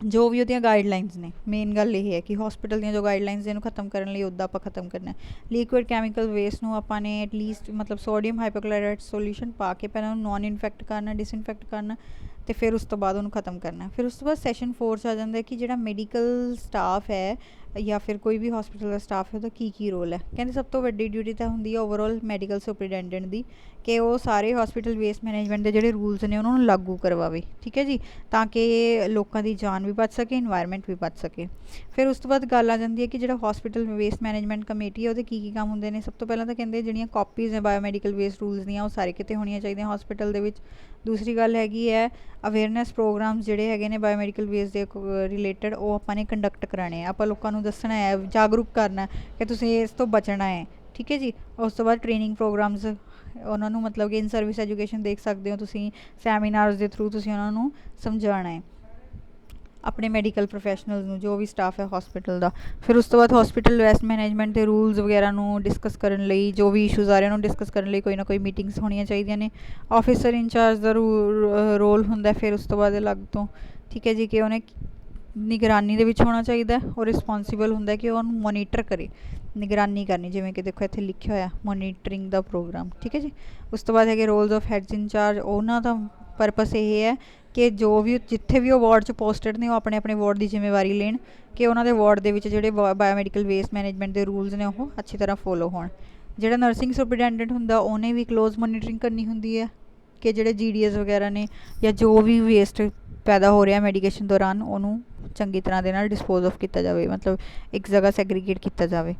ਜੋ ਵੀ ਉਹਦੀਆਂ ਗਾਈਡਲਾਈਨਸ ਨੇ, ਮੇਨ ਗੱਲ ਇਹ ਹੈ ਕਿ ਹਸਪੀਟਲ ਦੀਆਂ ਜੋ ਗਾਈਡਲਾਈਨਸ ਇਹਨੂੰ ਖਤਮ ਕਰਨ ਲਈ ਉੱਦਾਂ ਆਪਾਂ ਖਤਮ ਕਰਨਾ। ਲਿਕੁਇਡ ਕੈਮੀਕਲ ਵੇਸਟ ਨੂੰ ਆਪਾਂ ਨੇ ਐਟਲੀਸਟ ਮਤਲਬ ਸੋਡੀਅਮ ਹਾਈਪੋਕਲੋਰਾਈਡ ਸੋਲਿਊਸ਼ਨ ਪਾ ਕੇ ਪਹਿਲਾਂ ਉਹਨੂੰ ਨੋਨ ਇਨਫੈਕਟ ਕਰਨਾ, ਡਿਸਇਨਫੈਕਟ ਕਰਨਾ, ਅਤੇ ਫਿਰ ਉਸ ਤੋਂ ਬਾਅਦ ਉਹਨੂੰ ਖਤਮ ਕਰਨਾ। ਫਿਰ ਉਸ ਤੋਂ ਬਾਅਦ ਸੈਸ਼ਨ 4 'ਚ ਆ ਜਾਂਦਾ ਕਿ ਜਿਹੜਾ ਮੈਡੀਕਲ ਸਟਾਫ ਹੈ ਜਾਂ ਫਿਰ ਕੋਈ ਵੀ ਹਸਪੀਟਲ ਦਾ ਸਟਾਫ ਹੈ ਉਹਦਾ ਕੀ ਰੋਲ ਹੈ। ਕਹਿੰਦੇ ਸਭ ਤੋਂ ਵੱਡੀ ਡਿਊਟੀ ਤਾਂ ਹੁੰਦੀ ਹੈ ਓਵਰਆਲ ਮੈਡੀਕਲ ਸੁਪਰੀਡੈਂਡੈਂਟ ਦੀ, ਕਿ ਉਹ ਸਾਰੇ ਹਸਪੀਟਲ ਵੇਸਟ ਮੈਨੇਜਮੈਂਟ ਦੇ ਜਿਹੜੇ ਰੂਲਸ ਨੇ ਉਹਨਾਂ ਨੂੰ ਲਾਗੂ ਕਰਵਾਵੇ, ਠੀਕ ਹੈ ਜੀ, ਤਾਂ ਕਿ ਲੋਕਾਂ ਦੀ ਜਾਨ ਵੀ ਬਚ ਸਕੇ, ਇਨਵਾਇਰਮੈਂਟ ਵੀ ਬਚ ਸਕੇ। ਫਿਰ ਉਸ ਤੋਂ ਬਾਅਦ ਗੱਲ ਆ ਜਾਂਦੀ ਹੈ ਕਿ ਜਿਹੜਾ ਹਸਪੀਟਲ ਵੇਸਟ ਮੈਨੇਜਮੈਂਟ ਕਮੇਟੀ ਹੈ ਉਹਦੇ ਕੀ ਕੰਮ ਹੁੰਦੇ ਨੇ। ਸਭ ਤੋਂ ਪਹਿਲਾਂ ਤਾਂ ਕਹਿੰਦੇ ਜਿਹੜੀਆਂ ਕਾਪੀਜ਼ ਹੈ ਬਾਇਓਮੈਡੀਕਲ ਵੇਸਟ ਰੂਲਸ ਦੀਆਂ ਉਹ ਸਾਰੇ ਕਿਤੇ ਹੋਣੀਆਂ ਚਾਹੀਦੀਆਂ ਹਸਪੀਟਲ ਦੇ ਵਿੱਚ। ਦੂਸਰੀ ਗੱਲ ਹੈਗੀ ਹੈ ਅਵੇਅਰਨੈਸ ਪ੍ਰੋਗਰਾਮਸ ਜਿਹੜੇ ਹੈਗੇ ਨੇ ਬਾਇਓਮੈਡੀਕਲ ਵੇਸਟ ਦੇ ਰਿਲੇਟਡ, ਉਹ ਆਪਾਂ ਨੇ ਕੰਡਕਟ ਕਰਾਉਣੇ ਆ, ਆਪਾਂ ਲੋਕਾਂ ਨੂੰ ਦੱਸਣਾ ਹੈ, ਜਾਗਰੂਕ ਕਰਨਾ ਕਿ ਤੁਸੀਂ ਇਸ ਤੋਂ ਬਚਣਾ ਹੈ, ਠੀਕ ਹੈ ਜੀ। ਉਸ ਤੋਂ ਬਾਅਦ ਟ੍ਰੇਨਿੰਗ ਪ੍ਰੋਗਰਾਮਸ ਉਹਨਾਂ ਨੂੰ ਮਤਲਬ ਕਿ ਇਨ ਸਰਵਿਸ ਐਜੂਕੇਸ਼ਨ ਦੇਖ ਸਕਦੇ ਹੋ ਤੁਸੀਂ, ਸੈਮੀਨਾਰਸ ਦੇ ਥਰੂ ਤੁਸੀਂ ਉਹਨਾਂ ਨੂੰ ਸਮਝਾਉਣਾ ਹੈ ਆਪਣੇ ਮੈਡੀਕਲ ਪ੍ਰੋਫੈਸ਼ਨਲਸ ਨੂੰ, ਜੋ ਵੀ ਸਟਾਫ ਹੈ ਹਸਪੀਟਲ ਦਾ। ਫਿਰ ਉਸ ਤੋਂ ਬਾਅਦ ਹਸਪੀਟਲ ਵੇਸਟ ਮੈਨੇਜਮੈਂਟ ਦੇ ਰੂਲਸ ਵਗੈਰਾ ਨੂੰ ਡਿਸਕਸ ਕਰਨ ਲਈ, ਜੋ ਵੀ ਇਸ਼ੂਜ਼ ਆ ਰਹੇ ਉਹਨਾਂ ਨੂੰ ਡਿਸਕਸ ਕਰਨ ਲਈ ਕੋਈ ਨਾ ਕੋਈ ਮੀਟਿੰਗਸ ਹੋਣੀਆਂ ਚਾਹੀਦੀਆਂ ਨੇ। ਆਫਿਸਰ ਇੰਚਾਰਜ ਦਾ ਰੋਲ ਹੁੰਦਾ ਫਿਰ ਉਸ ਤੋਂ ਬਾਅਦ ਅਲੱਗ ਤੋਂ, ਠੀਕ ਹੈ ਜੀ, ਕਿ ਉਹਨੇ ਨਿਗਰਾਨੀ ਦੇ ਵਿੱਚ ਹੋਣਾ ਚਾਹੀਦਾ, ਉਹ ਰਿਸਪੋਂਸੀਬਲ ਹੁੰਦਾ ਕਿ ਉਹਨੂੰ ਮੋਨੀਟਰ ਕਰੇ, ਨਿਗਰਾਨੀ ਕਰਨੀ, ਜਿਵੇਂ ਕਿ ਦੇਖੋ ਇੱਥੇ ਲਿਖਿਆ ਹੋਇਆ ਮੋਨੀਟਰਿੰਗ ਦਾ ਪ੍ਰੋਗਰਾਮ, ਠੀਕ ਹੈ ਜੀ। ਉਸ ਤੋਂ ਬਾਅਦ ਹੈਗੇ ਰੋਲਸ ਆਫ ਹੈਡਸ ਇੰਚਾਰਜ, ਉਹਨਾਂ ਦਾ ਪਰਪਸ ਇਹ ਹੈ ਕਿ ਜੋ ਵੀ ਜਿੱਥੇ ਵੀ ਉਹ ਵਾਰਡ 'ਚ ਪੋਸਟਡ ਨੇ ਉਹ ਆਪਣੇ ਆਪਣੇ ਵਾਰਡ ਦੀ ਜ਼ਿੰਮੇਵਾਰੀ ਲੈਣ, ਕਿ ਉਹਨਾਂ ਦੇ ਵਾਰਡ ਦੇ ਵਿੱਚ ਜਿਹੜੇ ਬਾਇਓਮੈਡੀਕਲ ਵੇਸਟ ਮੈਨੇਜਮੈਂਟ ਦੇ ਰੂਲਸ ਨੇ ਉਹ ਅੱਛੀ ਤਰ੍ਹਾਂ ਫੋਲੋ ਹੋਣ। ਜਿਹੜਾ ਨਰਸਿੰਗ ਸੁਪਰਡੈਂਡੈਂਟ ਹੁੰਦਾ ਉਹਨੇ ਵੀ ਕਲੋਜ਼ ਮੋਨੀਟਰਿੰਗ ਕਰਨੀ ਹੁੰਦੀ ਹੈ ਕਿ ਜਿਹੜੇ GDS ਵਗੈਰਾ ਨੇ ਜਾਂ ਜੋ ਵੀ ਵੇਸਟ ਪੈਦਾ ਹੋ ਰਿਹਾ ਮੈਡੀਕੇਸ਼ਨ ਦੌਰਾਨ ਉਹਨੂੰ ਚੰਗੀ ਤਰ੍ਹਾਂ ਦੇ ਨਾਲ ਡਿਸਪੋਜ਼ ਆਫ ਕੀਤਾ ਜਾਵੇ, ਮਤਲਬ ਇੱਕ ਜਗ੍ਹਾ ਸੈਗਰੀਗੇਟ ਕੀਤਾ ਜਾਵੇ,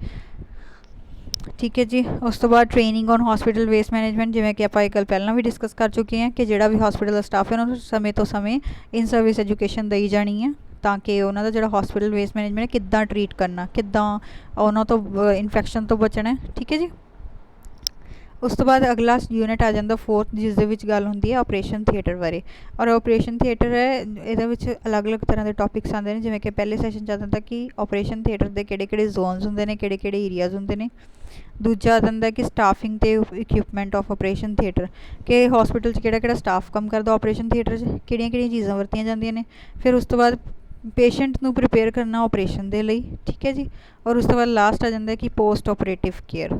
ਠੀਕ ਹੈ ਜੀ। ਉਸ ਤੋਂ ਬਾਅਦ training on hospital waste management, ਜਿਵੇਂ ਕਿ ਆਪਾਂ ਇਹ ਗੱਲ ਪਹਿਲਾਂ ਵੀ ਡਿਸਕਸ ਕਰ ਚੁੱਕੇ ਹਾਂ ਕਿ ਜਿਹੜਾ ਵੀ ਹਸਪੀਟਲ ਦਾ ਸਟਾਫ ਹੈ ਉਹਨਾਂ ਨੂੰ ਸਮੇਂ ਤੋਂ ਸਮੇਂ ਇਨ ਸਰਵਿਸ ਐਜੂਕੇਸ਼ਨ ਦਈ ਜਾਣੀ ਹੈ, ਤਾਂ ਕਿ ਉਹਨਾਂ ਦਾ ਜਿਹੜਾ ਹਸਪੀਟਲ ਵੇਸਟ ਮੈਨੇਜਮੈਂਟ ਕਿੱਦਾਂ ਟਰੀਟ ਕਰਨਾ, ਕਿੱਦਾਂ ਉਹਨਾਂ ਤੋਂ ਇਨਫੈਕਸ਼ਨ ਤੋਂ ਬਚਣਾ, ਠੀਕ ਹੈ ਜੀ। ਉਸ ਤੋਂ ਬਾਅਦ ਅਗਲਾ ਯੂਨਿਟ ਆ ਜਾਂਦਾ 4th, ਜਿਸ ਦੇ ਵਿੱਚ ਗੱਲ ਹੁੰਦੀ ਹੈ ਆਪਰੇਸ਼ਨ ਥੀਏਟਰ ਬਾਰੇ। ਔਰ ਆਪਰੇਸ਼ਨ ਥੀਏਟਰ ਹੈ ਇਹਦੇ ਵਿੱਚ ਅਲੱਗ-ਅਲੱਗ ਤਰ੍ਹਾਂ ਦੇ ਟੌਪਿਕਸ ਆਉਂਦੇ ਨੇ, ਜਿਵੇਂ ਕਿ ਪਹਿਲੇ ਸੈਸ਼ਨ 'ਚ ਆ ਜਾਂਦਾ ਕਿ ਆਪਰੇਸ਼ਨ ਥੀਏਟਰ ਦੇ ਕਿਹੜੇ ਜ਼ੋਨਸ ਹੁੰਦੇ ਨੇ, ਕਿਹੜੇ ਏਰੀਆਜ਼ ਹੁੰਦੇ ਨੇ। ਦੂਜਾ ਆ ਜਾਂਦਾ ਕਿ ਸਟਾਫਿੰਗ ਅਤੇ ਇਕਵਿਪਮੈਂਟ ਆਫ ਆਪਰੇਸ਼ਨ ਥੀਏਟਰ, ਕਿ ਹਸਪੀਟਲ 'ਚ ਕਿਹੜਾ ਸਟਾਫ ਕੰਮ ਕਰਦਾ ਆਪਰੇਸ਼ਨ ਥੀਏਟਰ 'ਚ, ਕਿਹੜੀਆਂ ਚੀਜ਼ਾਂ ਵਰਤੀਆਂ ਜਾਂਦੀਆਂ ਨੇ। ਫਿਰ ਉਸ ਤੋਂ ਬਾਅਦ ਪੇਸ਼ੈਂਟ ਨੂੰ ਪ੍ਰੀਪੇਅਰ ਕਰਨਾ ਆਪਰੇਸ਼ਨ ਦੇ ਲਈ, ਠੀਕ ਹੈ ਜੀ। ਔਰ ਉਸ ਤੋਂ ਬਾਅਦ ਲਾਸਟ ਆ ਜਾਂਦਾ ਕਿ ਪੋਸਟ ਆਪਰੇਟਿਵ ਕੇਅਰ,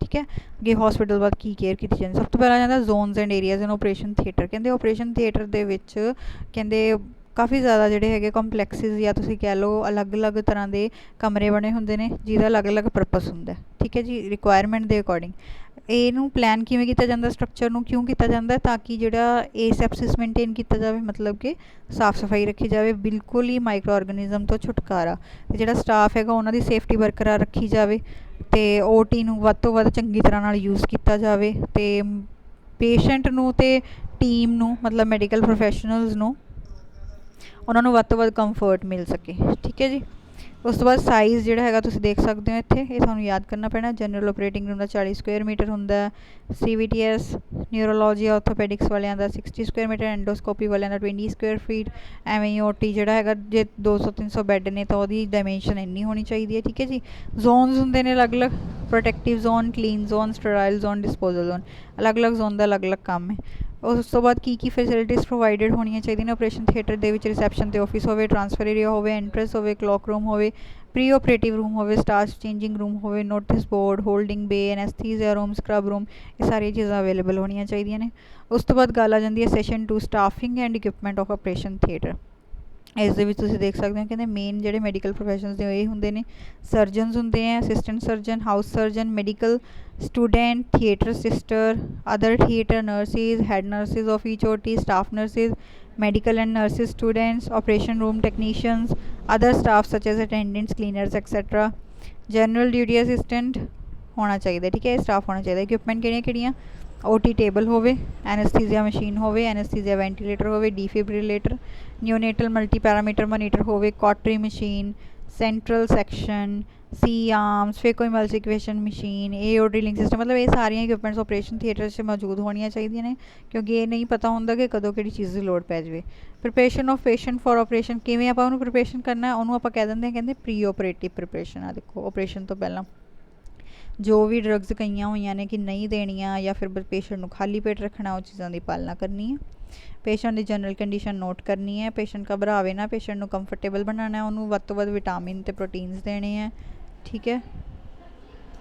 ਠੀਕ ਹੈ, ਕਿ ਹਸਪੀਟਲ ਬਾਅਦ ਕੀ ਕੇਅਰ ਕੀਤੀ ਜਾਂਦੀ। ਸਭ ਤੋਂ ਪਹਿਲਾਂ ਜਾਂਦਾ zones and areas in operation theatre. ਕਹਿੰਦੇ ਆਪਰੇਸ਼ਨ ਥੀਏਟਰ ਦੇ ਵਿੱਚ ਕਹਿੰਦੇ ਕਾਫੀ ਜ਼ਿਆਦਾ ਜਿਹੜੇ ਹੈਗੇ ਕੰਪਲੈਕਸਿਸ ਜਾਂ ਤੁਸੀਂ ਕਹਿ ਲਓ ਅਲੱਗ-ਅਲੱਗ ਤਰ੍ਹਾਂ ਦੇ ਕਮਰੇ ਬਣੇ ਹੁੰਦੇ ਨੇ ਜਿਹਦਾ ਅਲੱਗ-ਅਲੱਗ ਪਰਪਸ ਹੁੰਦਾ, ਠੀਕ ਹੈ ਜੀ, ਰਿਕੁਆਇਰਮੈਂਟ ਦੇ ਅਕੋਰਡਿੰਗ। ਇਹਨੂੰ ਪਲਾਨ ਕਿਵੇਂ ਕੀਤਾ ਜਾਂਦਾ, ਸਟਰਕਚਰ ਨੂੰ ਕਿਉਂ ਕੀਤਾ ਜਾਂਦਾ, ਤਾਂ ਕਿ ਜਿਹੜਾ ਏਸੈਪਸਿਸ ਮੇਨਟੇਨ ਕੀਤਾ ਜਾਵੇ, ਮਤਲਬ ਕਿ ਸਾਫ਼ ਸਫਾਈ ਰੱਖੀ ਜਾਵੇ, ਬਿਲਕੁਲ ਹੀ ਮਾਈਕਰੋ ਆਰਗੈਨਿਜ਼ਮ ਤੋਂ ਛੁਟਕਾਰਾ, ਅਤੇ ਜਿਹੜਾ ਸਟਾਫ ਹੈਗਾ ਉਹਨਾਂ ਦੀ ਸੇਫਟੀ ਬਰਕਰਾਰ ਰੱਖੀ ਜਾਵੇ, ਅਤੇ OT ਨੂੰ ਵੱਧ ਤੋਂ ਵੱਧ ਚੰਗੀ ਤਰ੍ਹਾਂ ਨਾਲ ਯੂਜ਼ ਕੀਤਾ ਜਾਵੇ, ਅਤੇ ਪੇਸ਼ੈਂਟ ਨੂੰ ਅਤੇ ਟੀਮ ਨੂੰ ਮਤਲਬ ਮੈਡੀਕਲ ਪ੍ਰੋਫੈਸ਼ਨਲਸ ਨੂੰ ਉਹਨਾਂ ਨੂੰ ਵੱਧ ਤੋਂ ਵੱਧ ਕੰਫਰਟ ਮਿਲ ਸਕੇ, ਠੀਕ ਹੈ ਜੀ। ਉਸ ਤੋਂ ਬਾਅਦ ਸਾਈਜ਼ ਜਿਹੜਾ ਹੈਗਾ ਤੁਸੀਂ ਦੇਖ ਸਕਦੇ ਹੋ ਇੱਥੇ, ਇਹ ਤੁਹਾਨੂੰ ਯਾਦ ਕਰਨਾ ਪੈਣਾ। ਜਨਰਲ ਆਪਰੇਟਿੰਗ ਰੂਮ ਦਾ 40 ਸਕੁਅਰ ਮੀਟਰ ਹੁੰਦਾ, CVTS ਨਿਊਰੋਲੋਜੀ ਆਰਥੋਪੈਡਿਕਸ ਵਾਲਿਆਂ ਦਾ 60 ਸਕੁਅਰ ਮੀਟਰ, ਐਂਡੋਸਕੋਪੀ ਵਾਲਿਆਂ ਦਾ 20 ਸਕੁਅਰ ਫੀਟ। ਐਵੇਂ ਹੀ OT ਜਿਹੜਾ ਹੈਗਾ ਜੇ 200-300 ਬੈੱਡ ਨੇ ਤਾਂ ਉਹਦੀ ਡਾਇਮੈਂਸ਼ਨ ਇੰਨੀ ਹੋਣੀ ਚਾਹੀਦੀ ਹੈ, ਠੀਕ ਹੈ ਜੀ। ਜ਼ੋਨਸ ਹੁੰਦੇ ਨੇ ਅਲੱਗ-ਅਲੱਗ, protective zone, clean zone, sterile zone, disposal zone, ਅਲੱਗ-ਅਲੱਗ ਜ਼ੋਨ ਦਾ ਅਲੱਗ-ਅਲੱਗ ਕੰਮ ਹੈ। ਉਸ ਤੋਂ ਬਾਅਦ ਕੀ ਫੈਸਿਲਿਟੀਜ਼ ਪ੍ਰੋਵਾਈਡਡ ਹੋਣੀਆਂ ਚਾਹੀਦੀਆਂ ਨੇ ਆਪਰੇਸ਼ਨ ਥੀਏਟਰ ਦੇ ਵਿੱਚ। ਰਿਸੈਪਸ਼ਨ ਅਤੇ ਆਫਿਸ ਹੋਵੇ, ਟਰਾਂਸਫਰ ਏਰੀਆ ਹੋਵੇ, ਐਂਟਰੈਂਸ ਹੋਵੇ, ਕਲੌਕ ਰੂਮ ਹੋਵੇ, ਪ੍ਰੀ ਆਪਰੇਟਿਵ ਰੂਮ ਹੋਵੇ, ਸਟਾਫ ਚੇਂਜਿੰਗ ਰੂਮ ਹੋਵੇ, ਨੋਟਿਸ ਬੋਰਡ, ਹੋਲਡਿੰਗ ਬੇ, ਐਨੈਸਥੀਸੀਆ ਰੂਮ, ਸਕਰਬ ਰੂਮ, ਇਹ ਸਾਰੀਆਂ ਚੀਜ਼ਾਂ ਅਵੇਲੇਬਲ ਹੋਣੀਆਂ ਚਾਹੀਦੀਆਂ ਨੇ। ਉਸ ਤੋਂ ਬਾਅਦ ਗੱਲ ਆ ਜਾਂਦੀ ਹੈ session 2, staffing and equipment of operation theatre. ਇਸ ਦੇ ਵਿੱਚ ਤੁਸੀਂ ਦੇਖ ਸਕਦੇ ਹੋ ਕਹਿੰਦੇ ਮੇਨ ਜਿਹੜੇ ਮੈਡੀਕਲ ਪ੍ਰੋਫੈਸ਼ਨਸ ਨੇ ਇਹ ਹੁੰਦੇ ਨੇ, ਸਰਜਨਸ ਹੁੰਦੇ ਆ, assistant surgeon, house surgeon, medical student, theatre sister, other theatre nurses, head nurses of each OT, staff nurses, medical and nurses students, operation room technicians, other staff such as attendants, cleaners etc. general duty assistant ਹੋਣਾ ਚਾਹੀਦਾ, ਠੀਕ ਹੈ, staff ਹੋਣਾ ਚਾਹੀਦਾ। Equipment ਕਿਹੜੀਆਂ ਕਿਹੜੀਆਂ, OT table ਹੋਵੇ, anaesthesia machine ਹੋਵੇ, ਐਨਸਥੀਸੀਆ ਵੈਂਟੀਲੇਟਰ ਹੋਵੇ, defibrillator, neonatal multi parameter monitor ਹੋਵੇ, cautery machine, central section, C arms, phaco emulsification machine, AO drilling system, ਮਤਲਬ ਇਹ ਸਾਰੀਆਂ ਇਕਵਿਪਮੈਂਟਸ ਆਪਰੇਸ਼ਨ ਥੀਏਟਰ 'ਚ ਮੌਜੂਦ ਹੋਣੀਆਂ ਚਾਹੀਦੀਆਂ ਨੇ, ਕਿਉਂਕਿ ਇਹ ਨਹੀਂ ਪਤਾ ਹੁੰਦਾ ਕਿ ਕਦੋਂ ਕਿਹੜੀ ਚੀਜ਼ ਦੀ ਲੋੜ ਪੈ ਜਾਵੇ। Preparation of patient for operation, ਕਿਵੇਂ ਆਪਾਂ ਉਹਨੂੰ ਪ੍ਰੀਪਰੇਸ਼ਨ ਕਰਨਾ, ਉਹਨੂੰ ਆਪਾਂ ਕਹਿ ਦਿੰਦੇ ਹਾਂ ਕਹਿੰਦੇ ਪ੍ਰੀ ਆਪਰੇਟਿਵ ਪ੍ਰੀਪਰੇਸ਼ਨ। ਆ ਦੇਖੋ, ਆਪਰੇਸ਼ਨ ਤੋਂ ਪਹਿਲਾਂ ਜੋ ਵੀ ਡਰੱਗਸ ਕਹੀਆਂ ਹੋਈਆਂ ਨੇ ਕਿ ਨਹੀਂ ਦੇਣੀਆਂ ਜਾਂ ਫਿਰ ਪੇਸ਼ੈਂਟ ਨੂੰ ਖਾਲੀ ਪੇਟ ਰੱਖਣਾ, ਉਹ ਚੀਜ਼ਾਂ ਦੀ ਪਾਲਣਾ ਕਰਨੀ ਹੈ। ਪੇਸ਼ੈਂਟ ਦੀ ਜਨਰਲ ਕੰਡੀਸ਼ਨ ਨੋਟ ਕਰਨੀ ਹੈ, ਪੇਸ਼ੈਂਟ ਘਬਰਾਵੇ ਨਾ, ਪੇਸ਼ੈਂਟ ਨੂੰ ਕੰਫਰਟੇਬਲ ਬਣਾਉਣਾ, ਉਹਨੂੰ ਵੱਧ ਤੋਂ ਵੱਧ ਵਿਟਾਮਿਨ ਅਤੇ ਪ੍ਰੋਟੀਨਸ ਦੇਣੇ ਹੈ, ਠੀਕ ਹੈ।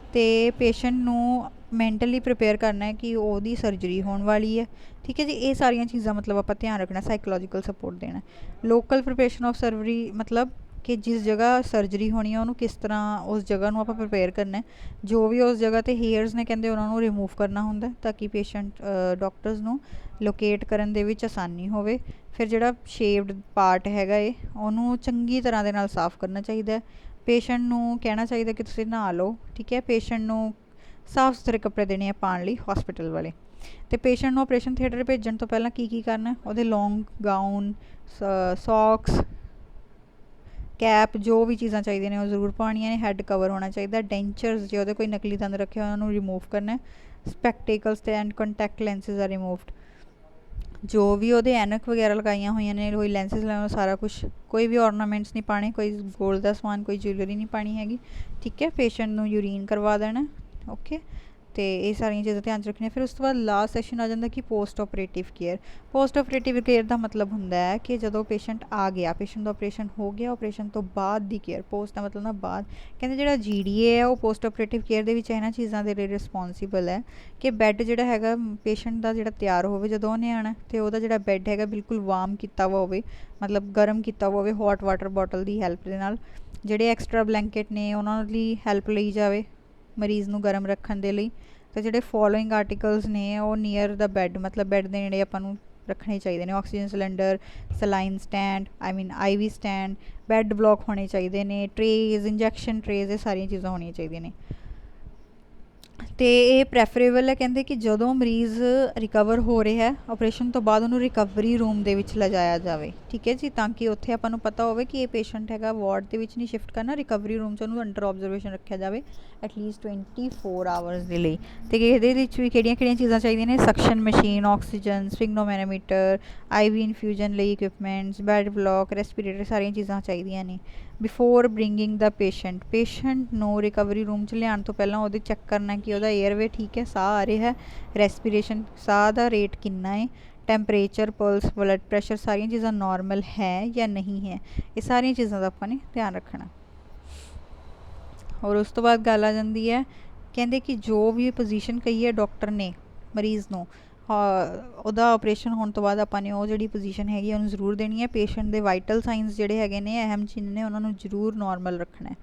ਅਤੇ ਪੇਸ਼ੈਂਟ ਨੂੰ ਮੈਂਟਲੀ ਪ੍ਰੀਪੇਅਰ ਕਰਨਾ ਹੈ ਕਿ ਉਹਦੀ ਸਰਜਰੀ ਹੋਣ ਵਾਲੀ ਹੈ, ਠੀਕ ਹੈ ਜੀ। ਇਹ ਸਾਰੀਆਂ ਚੀਜ਼ਾਂ ਮਤਲਬ ਆਪਾਂ ਧਿਆਨ ਰੱਖਣਾ, ਸਾਈਕੋਲੋਜੀਕਲ ਸਪੋਰਟ ਦੇਣਾ। ਲੋਕਲ ਪ੍ਰੀਪਰੇਸ਼ਨ ਆਫ ਸਰਜਰੀ, ਮਤਲਬ ਕਿ ਜਿਸ ਜਗ੍ਹਾ ਸਰਜਰੀ ਹੋਣੀ ਹੈ ਉਹਨੂੰ ਕਿਸ ਤਰ੍ਹਾਂ ਉਸ ਜਗ੍ਹਾ ਨੂੰ ਆਪਾਂ ਪ੍ਰੀਪੇਅਰ ਕਰਨਾ, ਜੋ ਵੀ ਉਸ ਜਗ੍ਹਾ 'ਤੇ ਹੇਅਰਸ ਨੇ ਕਹਿੰਦੇ ਉਹਨਾਂ ਨੂੰ ਰਿਮੂਵ ਕਰਨਾ ਹੁੰਦਾ ਤਾਂ ਕਿ ਪੇਸ਼ੈਂਟ ਡਾਕਟਰਸ ਨੂੰ ਲੋਕੇਟ ਕਰਨ ਦੇ ਵਿੱਚ ਆਸਾਨੀ ਹੋਵੇ। ਫਿਰ ਜਿਹੜਾ ਸ਼ੇਵਡ ਪਾਰਟ ਹੈਗਾ ਏ ਉਹਨੂੰ ਚੰਗੀ ਤਰ੍ਹਾਂ ਦੇ ਨਾਲ ਸਾਫ਼ ਕਰਨਾ ਚਾਹੀਦਾ। ਪੇਸ਼ੈਂਟ ਨੂੰ ਕਹਿਣਾ ਚਾਹੀਦਾ ਕਿ ਤੁਸੀਂ ਨਹਾ ਲਓ, ਠੀਕ ਹੈ। ਪੇਸ਼ੈਂਟ ਨੂੰ ਸਾਫ਼ ਸੁਥਰੇ ਕੱਪੜੇ ਦੇਣੇ ਆ ਪਾਉਣ ਲਈ ਹੌਸਪੀਟਲ ਵਾਲੇ। ਅਤੇ ਪੇਸ਼ੈਂਟ ਨੂੰ ਆਪਰੇਸ਼ਨ ਥੀਏਟਰ ਭੇਜਣ ਤੋਂ ਪਹਿਲਾਂ ਕੀ ਕਰਨਾ, ਉਹਦੇ ਲੌਂਗ ਗਾਊਨ, ਸੌਕਸ, ਕੈਪ, ਜੋ ਵੀ ਚੀਜ਼ਾਂ ਚਾਹੀਦੀਆਂ ਨੇ ਉਹ ਜ਼ਰੂਰ ਪਾਉਣੀਆਂ ਨੇ। ਹੈੱਡ ਕਵਰ ਹੋਣਾ ਚਾਹੀਦਾ। ਡੈਂਚਰਸ, ਜੇ ਉਹਦੇ ਕੋਈ ਨਕਲੀ ਦੰਦ ਰੱਖੇ ਉਹਨਾਂ ਨੂੰ ਰਿਮੂਵ ਕਰਨਾ। ਸਪੈਕਟੇਕਲਸ ਅਤੇ ਐਂਡ ਕੰਟੈਕਟ ਲੈਂਸਿਸ ਆ ਰਿਮੂਵਡ। ਜੋ ਵੀ ਉਹਦੇ ਐਨਕ ਵਗੈਰਾ ਲਗਾਈਆਂ ਹੋਈਆਂ ਨੇ, ਕੋਈ ਲੈਂਸਿਸ ਲਗਾਉਣਾ, ਸਾਰਾ ਕੁਛ, ਕੋਈ ਵੀ ਔਰਨਾਮੈਂਟਸ ਨਹੀਂ ਪਾਉਣੇ, ਕੋਈ ਗੋਲਡ ਦਾ ਸਮਾਨ, ਕੋਈ ਜੁਐਲਰੀ ਨਹੀਂ ਪਾਉਣੀ ਹੈਗੀ, ਠੀਕ ਹੈ। ਪੇਸ਼ੈਂਟ ਨੂੰ ਯੂਰੀਨ ਕਰਵਾ ਦੇਣਾ, ਓਕੇ। ਅਤੇ ਇਹ ਸਾਰੀਆਂ ਚੀਜ਼ਾਂ ਧਿਆਨ 'ਚ ਰੱਖਣੀਆਂ। ਫਿਰ ਉਸ ਤੋਂ ਬਾਅਦ ਲਾਸਟ ਸੈਸ਼ਨ ਆ ਜਾਂਦਾ ਕਿ post operative care. Post operative care ਦਾ ਮਤਲਬ ਹੁੰਦਾ ਹੈ ਕਿ ਜਦੋਂ ਪੇਸ਼ੈਂਟ ਆ ਗਿਆ, ਪੇਸ਼ੈਂਟ ਦਾ ਆਪਰੇਸ਼ਨ ਹੋ ਗਿਆ, ਆਪਰੇਸ਼ਨ ਤੋਂ ਬਾਅਦ ਦੀ ਕੇਅਰ। ਪੋਸਟ ਦਾ ਮਤਲਬ ਨਾ ਬਾਅਦ। ਕਹਿੰਦੇ ਜਿਹੜਾ GDA ਹੈ ਉਹ ਪੋਸਟ ਆਪਰੇਟਿਵ ਕੇਅਰ ਦੇ ਵਿੱਚ ਇਹਨਾਂ ਚੀਜ਼ਾਂ ਦੇ ਲਈ ਰਿਸਪੋਂਸੀਬਲ ਹੈ ਕਿ ਬੈੱਡ ਜਿਹੜਾ ਹੈਗਾ ਪੇਸ਼ੈਂਟ ਦਾ ਜਿਹੜਾ ਤਿਆਰ ਹੋਵੇ ਜਦੋਂ ਉਹਨੇ ਆਉਣਾ, ਅਤੇ ਉਹਦਾ ਜਿਹੜਾ ਬੈੱਡ ਹੈਗਾ ਬਿਲਕੁਲ ਵਾਰਮ ਕੀਤਾ ਵਾ ਹੋਵੇ, ਮਤਲਬ ਗਰਮ ਕੀਤਾ ਹੋਵੇ ਹੌਟ ਵਾਟਰ ਬੋਟਲ ਦੀ ਹੈਲਪ ਦੇ ਨਾਲ। ਜਿਹੜੇ ਐਕਸਟਰਾ ਬਲੈਂਕਟ ਨੇ ਉਹਨਾਂ ਲਈ ਹੈਲਪ ਲਈ ਜਾਵੇ ਮਰੀਜ਼ ਨੂੰ ਗਰਮ ਰੱਖਣ ਦੇ ਲਈ। ਅਤੇ ਜਿਹੜੇ ਫੋਲੋਇੰਗ ਆਰਟੀਕਲਸ ਨੇ ਉਹ ਨੀਅਰ ਦਾ ਬੈੱਡ, ਮਤਲਬ ਬੈੱਡ ਦੇ ਨੇੜੇ ਆਪਾਂ ਨੂੰ ਰੱਖਣੇ ਚਾਹੀਦੇ ਨੇ। Oxygen cylinder, saline stand, IV stand, bed block ਹੋਣੇ ਚਾਹੀਦੇ ਨੇ, ਟਰੇਜ਼, ਇੰਜੈਕਸ਼ਨ ਟਰੇਜ਼, ਇਹ ਸਾਰੀਆਂ ਚੀਜ਼ਾਂ ਹੋਣੀਆਂ ਚਾਹੀਦੀਆਂ ਨੇ। ਅਤੇ ਇਹ ਪ੍ਰੈਫਰੇਬਲ ਹੈ ਕਹਿੰਦੇ ਕਿ ਜਦੋਂ ਮਰੀਜ਼ ਰਿਕਵਰ ਹੋ ਰਿਹਾ ਹੈ ਆਪਰੇਸ਼ਨ ਤੋਂ ਬਾਅਦ ਉਹਨੂੰ ਰਿਕਵਰੀ ਰੂਮ ਦੇ ਵਿੱਚ ਲਿਜਾਇਆ ਜਾਵੇ, ਠੀਕ ਹੈ ਜੀ, ਤਾਂ ਕਿ ਉੱਥੇ ਆਪਾਂ ਨੂੰ ਪਤਾ ਹੋਵੇ ਕਿ ਇਹ ਪੇਸ਼ੈਂਟ ਹੈਗਾ ਵਾਰਡ ਦੇ ਵਿੱਚ ਨਹੀਂ ਸ਼ਿਫਟ ਕਰਨਾ, ਰਿਕਵਰੀ ਰੂਮ 'ਚ ਉਹਨੂੰ ਅੰਡਰ ਆਬਜ਼ਰਵੇਸ਼ਨ ਰੱਖਿਆ ਜਾਵੇ ਐਟਲੀਸਟ 24 ਆਵਰਸ ਦੇ ਲਈ। ਅਤੇ ਇਹਦੇ ਵਿੱਚ ਵੀ ਕਿਹੜੀਆਂ ਕਿਹੜੀਆਂ ਚੀਜ਼ਾਂ ਚਾਹੀਦੀਆਂ ਨੇ, suction machine, oxygen, sphygmomanometer, IV infusion ਲਈ ਇਕਵਿਪਮੈਂਟਸ, ਬੈੱਡ ਬਲੋਕ, ਰੈਸਪੀਰੇਟਰ, ਸਾਰੀਆਂ ਚੀਜ਼ਾਂ ਚਾਹੀਦੀਆਂ ਨੇ। ਬਿਫੋਰ ਬ੍ਰਿੰਗਿੰਗ ਦਾ ਪੇਸ਼ੈਂਟ ਨੂੰ ਰਿਕਵਰੀ ਰੂਮ 'ਚ ਲਿਆਉਣ ਤੋਂ ਪਹਿਲਾਂ ਉਹਦੇ ਚੈੱਕ ਕਰਨਾ ਕਿ ਉਹਦਾ ਏਅਰਵੇ ਠੀਕ ਹੈ, ਸਾਹ ਆ ਰਿਹਾ ਹੈ, ਰੈਸਪੀਰੇਸ਼ਨ, ਸਾਹ ਦਾ ਰੇਟ ਕਿੰਨਾ ਹੈ, ਟੈਂਪਰੇਚਰ, ਪਲਸ, ਬਲੱਡ ਪ੍ਰੈਸ਼ਰ, ਸਾਰੀਆਂ ਚੀਜ਼ਾਂ ਨੋਰਮਲ ਹੈ ਜਾਂ ਨਹੀਂ ਹੈ। ਇਹ ਸਾਰੀਆਂ ਚੀਜ਼ਾਂ ਦਾ ਆਪਾਂ ਨੇ ਧਿਆਨ ਰੱਖਣਾ। ਔਰ ਉਸ ਤੋਂ ਬਾਅਦ ਗੱਲ ਆ ਜਾਂਦੀ ਹੈ ਕਹਿੰਦੇ ਕਿ ਜੋ ਵੀ ਪੋਜੀਸ਼ਨ ਕਹੀ ਹੈ ਡਾਕਟਰ ਨੇ ਮਰੀਜ਼ ਨੂੰ, ਉਹਦਾ ਆਪਰੇਸ਼ਨ ਹੋਣ ਤੋਂ ਬਾਅਦ ਆਪਾਂ ਨੇ ਉਹ ਜਿਹੜੀ ਪੋਜੀਸ਼ਨ ਹੈਗੀ ਉਹਨੂੰ ਜ਼ਰੂਰ ਦੇਣੀ ਹੈ। ਪੇਸ਼ੈਂਟ ਦੇ ਵਾਈਟਲ ਸਾਈਨਸ ਜਿਹੜੇ ਹੈਗੇ ਨੇ, ਅਹਿਮ ਚਿੰਨ੍ਹ ਨੇ, ਉਹਨਾਂ ਨੂੰ ਜ਼ਰੂਰ ਨੋਰਮਲ ਰੱਖਣਾ ਹੈ,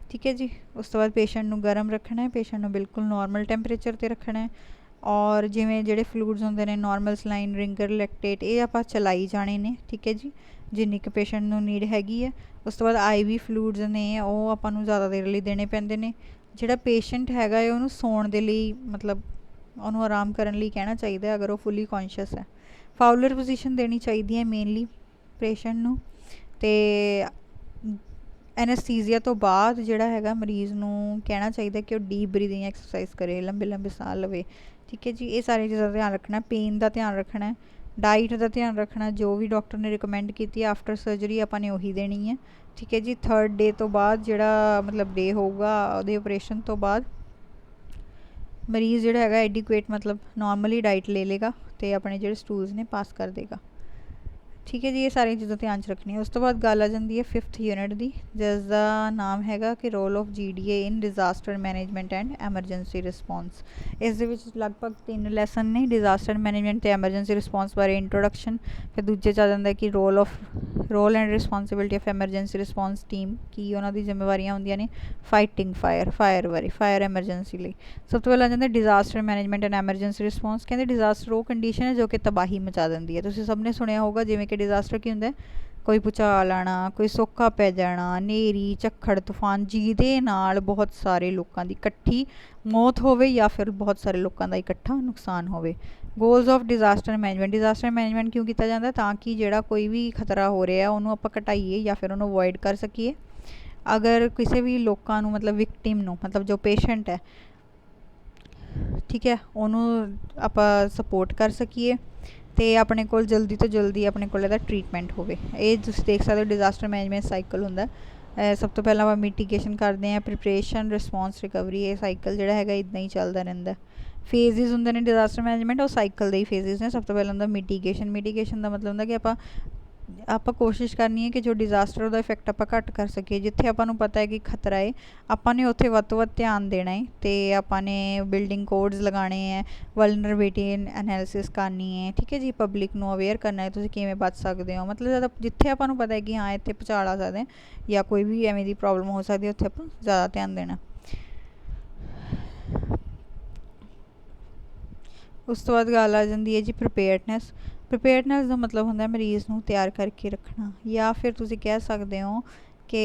ਠੀਕ ਹੈ ਜੀ। ਉਸ ਤੋਂ ਬਾਅਦ ਪੇਸ਼ੈਂਟ ਨੂੰ ਗਰਮ ਰੱਖਣਾ ਹੈ, ਪੇਸ਼ੈਂਟ ਨੂੰ ਬਿਲਕੁਲ ਨੋਰਮਲ ਟੈਂਪਰੇਚਰ 'ਤੇ ਰੱਖਣਾ ਹੈ। ਔਰ ਜਿਵੇਂ ਜਿਹੜੇ ਫਲੂਇਡਸ ਹੁੰਦੇ ਨੇ, ਨੋਰਮਲ ਸਲਾਈਨ, ਰਿੰਗਰ, ਲੈਕਟੇਟ, ਇਹ ਆਪਾਂ ਚਲਾਈ ਜਾਣੇ ਨੇ, ਠੀਕ ਹੈ ਜੀ, ਜਿੰਨੀ ਕੁ ਪੇਸ਼ੈਂਟ ਨੂੰ ਨੀਡ ਹੈਗੀ ਹੈ। ਉਸ ਤੋਂ ਬਾਅਦ IV ਫਲੂਇਡਸ ਨੇ ਉਹ ਆਪਾਂ ਨੂੰ ਜ਼ਿਆਦਾ ਦੇਰ ਲਈ ਦੇਣੇ ਪੈਂਦੇ ਨੇ। ਜਿਹੜਾ ਪੇਸ਼ੈਂਟ ਹੈਗਾ ਹੈ ਉਹਨੂੰ ਸੌਣ ਦੇ ਲਈ, ਮਤਲਬ ਉਹਨੂੰ ਆਰਾਮ ਕਰਨ ਲਈ ਕਹਿਣਾ ਚਾਹੀਦਾ ਅਗਰ ਉਹ ਫੁੱਲੀ ਕੌਨਸ਼ੀਅਸ ਹੈ। ਫਾਊਲਰ ਪੋਜੀਸ਼ਨ ਦੇਣੀ ਚਾਹੀਦੀ ਹੈ ਮੇਨਲੀ ਪੇਸ਼ੈਂਟ ਨੂੰ। ਅਤੇ ਐਨਸਥੀਸੀਆ ਤੋਂ ਬਾਅਦ ਜਿਹੜਾ ਹੈਗਾ ਮਰੀਜ਼ ਨੂੰ ਕਹਿਣਾ ਚਾਹੀਦਾ ਕਿ ਉਹ ਡੀਪ ਬਰੀਥਿੰਗ ਐਕਸਰਸਾਈਜ਼ ਕਰੇ, ਲੰਬੇ ਲੰਬੇ ਸਾਹ ਲਵੇ, ਠੀਕ ਹੈ ਜੀ। ਇਹ ਸਾਰੀਆਂ ਚੀਜ਼ਾਂ ਦਾ ਧਿਆਨ ਰੱਖਣਾ। ਪੇਨ ਦਾ ਧਿਆਨ ਰੱਖਣਾ, ਡਾਈਟ ਦਾ ਧਿਆਨ ਰੱਖਣਾ, ਜੋ ਵੀ ਡਾਕਟਰ ਨੇ ਰਿਕਮੈਂਡ ਕੀਤੀ ਹੈ ਆਫਟਰ ਸਰਜਰੀ ਆਪਾਂ ਨੇ ਉਹੀ ਦੇਣੀ ਹੈ, ਠੀਕ ਹੈ ਜੀ। 3rd ਡੇ ਤੋਂ ਬਾਅਦ ਜਿਹੜਾ ਮਤਲਬ ਡੇ ਹੋਊਗਾ ਉਹਦੇ ਆਪਰੇਸ਼ਨ ਤੋਂ ਬਾਅਦ ਮਰੀਜ਼ ਜਿਹੜਾ ਹੈਗਾ ਐਡੀਕੁਏਟ, ਮਤਲਬ ਨੋਰਮਲੀ ਡਾਈਟ ਲੈ ਲੇਗਾ ਅਤੇ ਆਪਣੇ ਜਿਹੜੇ ਸਟੂਲਸ ਨੇ ਪਾਸ ਕਰ ਦੇਗਾ। ठीक है जी, ये सारी चीज़ों ध्यान च रखनी है। उस तो बाद गल आ जाती है 5th यूनिट की, जिसका नाम हैगा कि role of GDA in disaster management and emergency response. इस लगभग 3 लैसन ने, डिजास्टर मैनेजमेंट ते एमरजेंसी रिस्पॉन्स बारे इंट्रोडक्शन, फिर दूजे च आ जाता है कि role and responsibility of emergency response team, की उन्होंने जिम्मेवारियां होंदियां ने फाइटिंग फायर एमरजेंसी लिए। सब तो पहले आ जाता है disaster management and emergency response. कहते डिजास्टर वो कंडीशन है जो कि तबाही मचा देंदी है। तुसीं सब ने सुनिया होगा जिवें कि डिजास्टर की होंदा है, कोई भूचाल आना, कोई सोका पै जाना, नेरी झक्खड़ तूफान, जिहदे नाल बहुत सारे लोगों की इकट्ठी मौत होवे या फिर बहुत सारे लोगों का इकट्ठा नुकसान होवे। गोल्स ऑफ डिजास्टर मैनेजमेंट क्यों किया जाता है, ताकि जिहड़ा कोई भी खतरा हो रहा है उन्होंने आपां घटाइए या फिर उन्होंने अवॉइड कर सकीए। अगर किसी भी लोगों नूं मतलब विक्टिम नूं, मतलब जो पेशेंट है, ठीक है, उन्होंने आपां सपोर्ट कर सकीए तो अपने को जल्दी तो जल्दी अपने को ट्रीटमेंट हो। ये तुसीं देख सकते हो डिजास्टर मैनेजमेंट साइकिल होंदा है। सब तो पहला आप मिटिगेशन करते हैं, प्रिपरेशन, रिस्पॉन्स, रिकवरी। ये साइकिल जोड़ा है इदा ही चलता रहिंदा। फेजिज होंगे ने डिजास्टर मैनेजमेंट, और साइकिल के ही फेजिज ने। सब तो पहला होंदा मिटिगेशन का मतलब होंदा कि आप कोशिश करनी है कि जो डिजास्टर का इफेक्ट आप घट कर सके। जिथे आपू पता है कि खतरा है, आपने उत्थे वध तो वध ध्यान देना है, तो आपने बिल्डिंग कोड्स लगाने हैं, वल्नरेबिलिटी एनालिसिस करनी है, ठीक है जी। पब्लिक नू अवेयर करना है तुसीं किवें बच सकते हो, मतलब ज़्यादा जिथे आपू पता है कि हाँ इत्थे भुचाल आ सकते हैं या कोई भी एवें दी प्रॉब्लम हो सकती है, उत्थे आप ज़्यादा ध्यान देना। उस तो बाद गल आ जाती है जी प्रिपेयर्डनैस का मतलब होंदा है मरीज़ नूं तैयार करके रखना, या फिर तुसीं कह सकते हो कि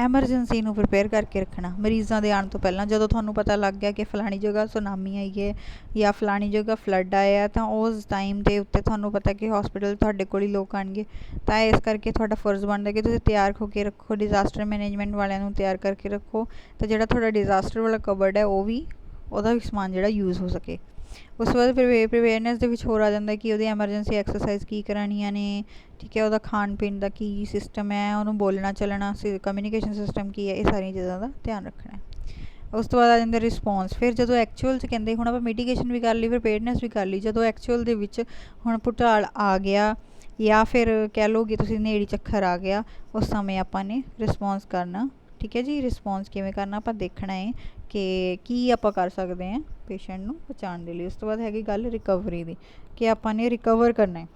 एमरजेंसी नूं प्रिपेयर करके रखना मरीज़ों के आने तो पहला। जो तुहानूं पता लग गया कि फलानी जगह सुनामी आई है या फलानी जगह फ्लड आया, तो उस टाइम के उत्ते तुहानूं पता कि हॉस्पिटल तुहाडे कोल ही लोग आएंगे, तो इस करके तुहाडा फर्ज बनता है कि तुसीं तैयार होकर रखो। डिजास्टर मैनेजमेंट वालियां नूं तैयार करके रखो, तो जिहड़ा तुहाडा डिजास्टर वाला कबर्ड है वो भी ਉਹਦਾ भी समान जोड़ा यूज़ हो सके। उस बाद प्रिपेयरनैस के होर आ जाता है कि एमरजेंसी एक्सरसाइज की करानियां ने, ठीक है, वह खान पीन का की सिस्टम है, उन्होंने बोलना चलना कम्यूनीकेशन सिस्टम की है, ये सारी चीज़ों का ध्यान रखना है। उस तो बाद आ जाता रिस्पॉन्स। फिर जो एक्चुअल कहते हुण आप मिटिगेशन भी कर ली, प्रिपेयरनैस भी कर ली, जो एक्चुअल के हुण भूचाल आ गया या फिर कह लो कि तुसीं नेड़ी झक्खर आ गया, उस समय आपने रिस्पॉन्स करना, ठीक है जी। रिस्पॉन्स किवें करना आप देखना है कि आप कर सकते हैं पेशेंट नूं बचाने के लिए। उस तो बाद हैगी गल रिकवरी की, कि आपने रिकवर करना है।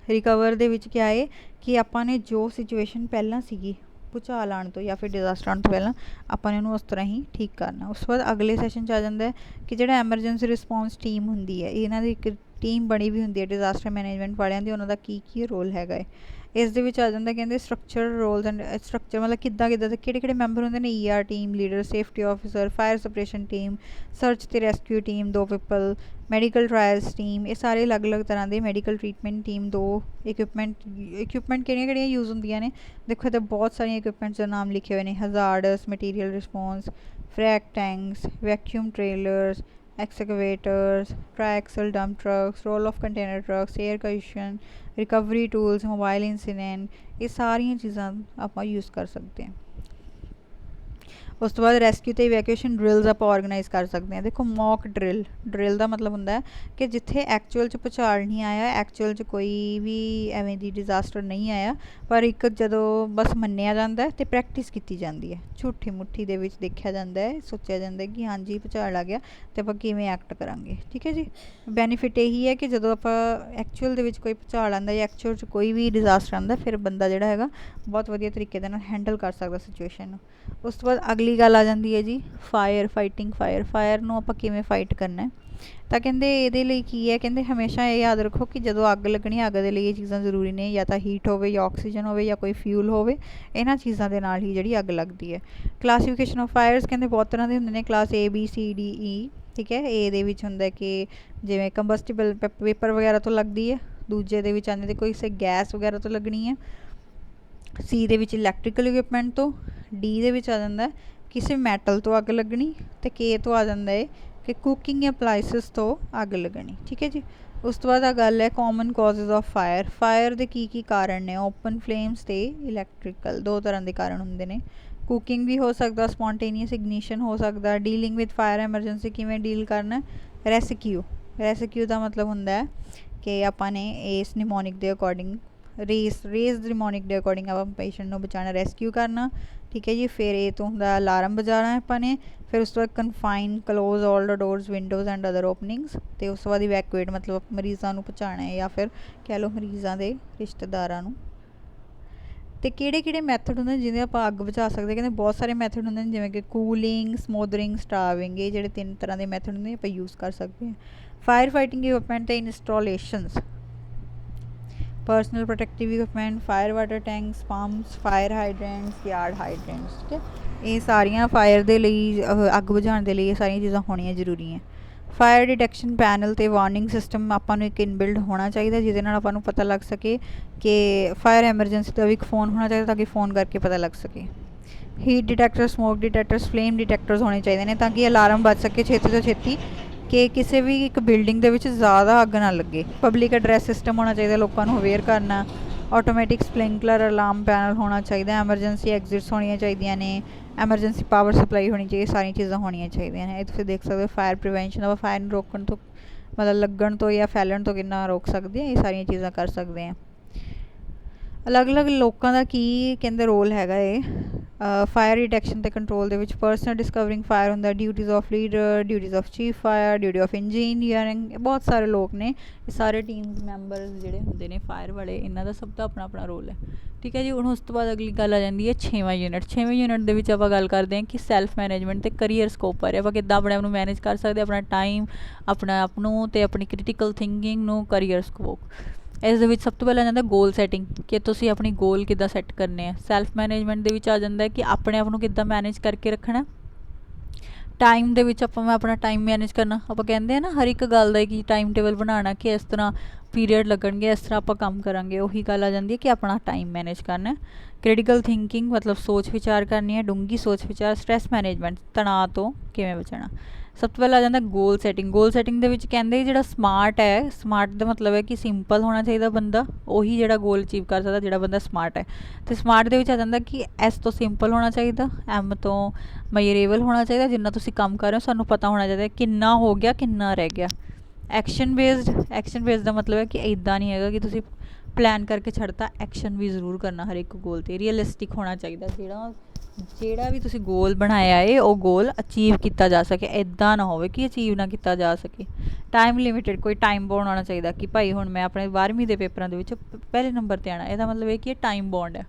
रिकवर दे विच क्या है कि आपने जो सिचुएशन पहला सी भूचाल आने तो या फिर डिजास्टर आने तो पहला आपने उन्होंने उस तरह ही ठीक करना। उस बाद अगले सैशन आ जाता है कि जो एमरजेंसी रिस्पॉन्स टीम होंगी है, इन्हों की एक टीम बनी हुई होंगी है डिजास्टर मैनेजमेंट वालियां दी, उन्हों का की रोल है। इस दे विच आ जाता कहते स्ट्रक्चर रोल्स एंड स्ट्रक्चर, मतलब किदा कि मैंबर होंगे ने, ER team leader, safety officer, fire suppression team, search ते rescue team 2 people, medical trials team, ये सारे अलग अलग तरह के मैडिकल ट्रीटमेंट टीम 2, इक्विपमेंट किहड़ियां यूज़ होंदियां ने, देखो तो बहुत सारी इक्विपमेंट्स के नाम लिखे हुए हैं। Hazardous material response, frac tanks, vacuum trailers, excavators, triaxle dump trucks, roll off container trucks, air condition, recovery tools, mobile incident, ये सारिया चीज़ा आप यूज़ कर सकते हैं। उस तो बाद रेस्क्यू तो इवैक्यूएशन ड्रिल्स आप ऑर्गेनाइज कर सकते हैं। देखो मॉक ड्रिल का मतलब होंदा है कि जिथे एक्चुअल च भूचाल नहीं आया, एक्चुअल च कोई भी एवें दी डिजास्टर नहीं आया, पर एक जदों बस मन्निया जाता है तो प्रैक्टिस की जाती है, झूठी मुट्ठी दे विच देखा जाता है, सोचा जाता है कि हाँ जी भूचाल आ गया तो आप किवें एक्ट करांगे, ठीक है जी। बेनीफिट यही है कि जदों आप एक्चुअल दे विच कोई भूचाल आंदा या एक्चुअल च कोई भी डिजास्टर आंदा, फिर बंदा जिहड़ा हैगा बहुत वधिया तरीके दे नाल हैंडल कर सकदा सिचुएशन। उस तो बाद अगली गल आ जाती है जी फाइटिंग फायर नूं आपां किवें फाइट करना है। तो कहते ये लिए की है, कहते हमेशा ये याद रखो कि जो अग लगनी, अग के लिए ये चीज़ां जरूरी ने, या तो हीट हो या ऑक्सीजन हो या कोई फ्यूल हो, इन्हां चीज़ों के नाल ही जी अग लगती है। क्लासीफिकेशन ऑफ फायर्स कहते बहुत तरह के होंगे ने, class A B C D E, ठीक है। ए दे विच हुंदा कि जिवें कंबस्टिबल पेपर वगैरह तो लगती है, दूजे दे विच आंदे कोई से गैस वगैरह तो लगनी है, C दे विच इलैक्ट्रिकल इक्विपमेंट तो, D दे विच आ जांदा है किसी मैटल तो अग लगनी, तो K तो आ जाता है कि कुकिंग अप्लाइसिस तो अग लगनी, ठीक है जी। उस तो बाद गल है कॉमन कॉजेज ऑफ फायर के की कारण ने, ओपन फ्लेम्स ते इलैक्ट्रिकल, 2 तरह के कारण होंगे ने। कुकिंग भी हो सकता, स्पॉन्टेनियस इग्निशन हो सकता। डीलिंग विद फायर एमरजेंसी किवें डील करना, रेस्क्यू का मतलब होंदा है कि आपने इस निमोनिक के अकॉर्डिंग रेस निमोनिक के अकॉर्डिंग आप पेशेंट को बचाना, रेस्क्यू करना। ठीक है जी। फिर ये तो होंगे अलार्म बजाना आपने। फिर उस तो बाद confine close all the doors Windows and other openings. तो उस तो बाद इवैक्यूएट मतलब मरीज़ों को पहुँचाना है या फिर कह लो मरीज़ों के रिश्तेदारों। तो किहड़े मैथड होंगे जिन्हें आप अग बुझा सकते, कहते बहुत सारे मैथड होंगे जिवें कि कूलिंग, समोदरिंग, स्टाविंग। ये जो 3 तरह के मैथड होंगे आप यूज़ कर सकते हैं। फायर फाइटिंग इक्विपमेंट तो installations, personal protective equipment, fire water tanks, pumps, fire hydrants, yard hydrants. ठीक है, ये सारिया फायर के लिए अग बुझाने के लिए ये सारिया चीज़ां होनियां जरूरी हैं। फायर डिटेक्शन पैनल तो वार्निंग सिस्टम आपां एक इनबिल्ड होना चाहिए जिहदे नाल आपां नूं पता लग सके कि फायर एमरजेंसी का भी एक फ़ोन होना चाहिए ताकि फ़ोन करके पता लग सके। Heat detector, smoke detectors, flame detectors होने चाहिए ने ताकि अलार्म बज सके छेती तो छेती कि किसी भी एक बिल्डिंग के ज़्यादा अग ना लगे। पब्लिक एड्रैस सिस्टम होना चाहिए, लोगों को अवेयर करना। ऑटोमैटिक स्प्रिंकलर अलार्म पैनल होना चाहिए। एमरजेंसी एग्जिट्स होनी चाहिए ने, एमरजेंसी पावर सप्लाई होनी चाहिए, सारी चीज़ा होनी चाहिए हैं। तुम देख सकते हो फायर प्रिवेंशन आप फायर रोकने तो मतलब लगन तो या फैलन तो कितना रोक सकते हैं, ये सारिया चीज़ा कर सकते हैं। अलग अलग लोगों का की कहते रोल है फायर डिटेक्शन तो कंट्रोल के पर्सनल डिस्कवरिंग फायर होंगे, duties of leader, duties of chief fire, duty of engineering. बहुत सारे लोग ने, सारे टीम्स मैंबरस जोड़े होंगे ने फायर वाले, इन्हों का सब का अपना अपना रोल है। ठीक है जी। हूँ उस तो बाद अगली गल आ जाती है 6वां यूनिट। 6वें यूनिट के आप गल करते हैं कि सैल्फ मैनेजमेंट तो करियर स्कोप बारे आप कि अपने आप को मैनेज कर सकते, अपना टाइम, अपने आप को तो अपनी क्रिटिकल थिंकिंग करियर स्कोप। इस सब तो पहले आ जाता गोल सैटिंग कि तुम अपनी गोल कि सैट करने हैं। सैल्फ मैनेजमेंट के आ जाता है कि अपने आप को कि मैनेज करके रखना। टाइम के मैं अपना टाइम मैनेज करना, आप कहते हैं ना हर एक गल का कि टाइम टेबल बनाना कि इस तरह पीरियड लगनगे, इस तरह आप काम करेंगे। उही गल आ जाती है कि अपना टाइम मैनेज करना है। क्रिटिकल थिंकिंग मतलब सोच विचार करनी है, डूंगी सोच विचार। स्ट्रैस मैनेजमेंट तनाव तो किमें बचना। सब तो पहले आ जाता गोल सैटिंग। गोल सैटिंग कहते जो स्मार्ट है, स्मार्ट का मतलब है कि सिंपल होना चाहिए बंदा, उही जो गोल अचीव कर सकता जो बंदा स्मार्ट है। तो स्मार्ट के आ जाता कि एस तो सिंपल होना चाहिए, एम तो मयरेबल होना चाहिए, जिन्ना तुम काम कर रहे हो सानू पता होना चाहिए किन्ना हो गया किन्ना रह गया। एक्शन बेस्ड का मतलब है कि इदा नहीं है कि तुम प्लान करके छड़ता, एक्शन भी जरूर करना हर एक गोल पर। रियलिस्टिक होना चाहिए जोड़ा भी तुम गोल बनाया है वो गोल अचीव किया जा सके, इदा ना हो कि अचीव ना किया जा सके। टाइम लिमिटेड कोई टाइम बॉन्ड होना चाहिए कि भाई हूँ मैं अपने 12वीं के पेपरों के पहले नंबर पर आना, यदा मतलब है कि टाइम बॉन्ड है।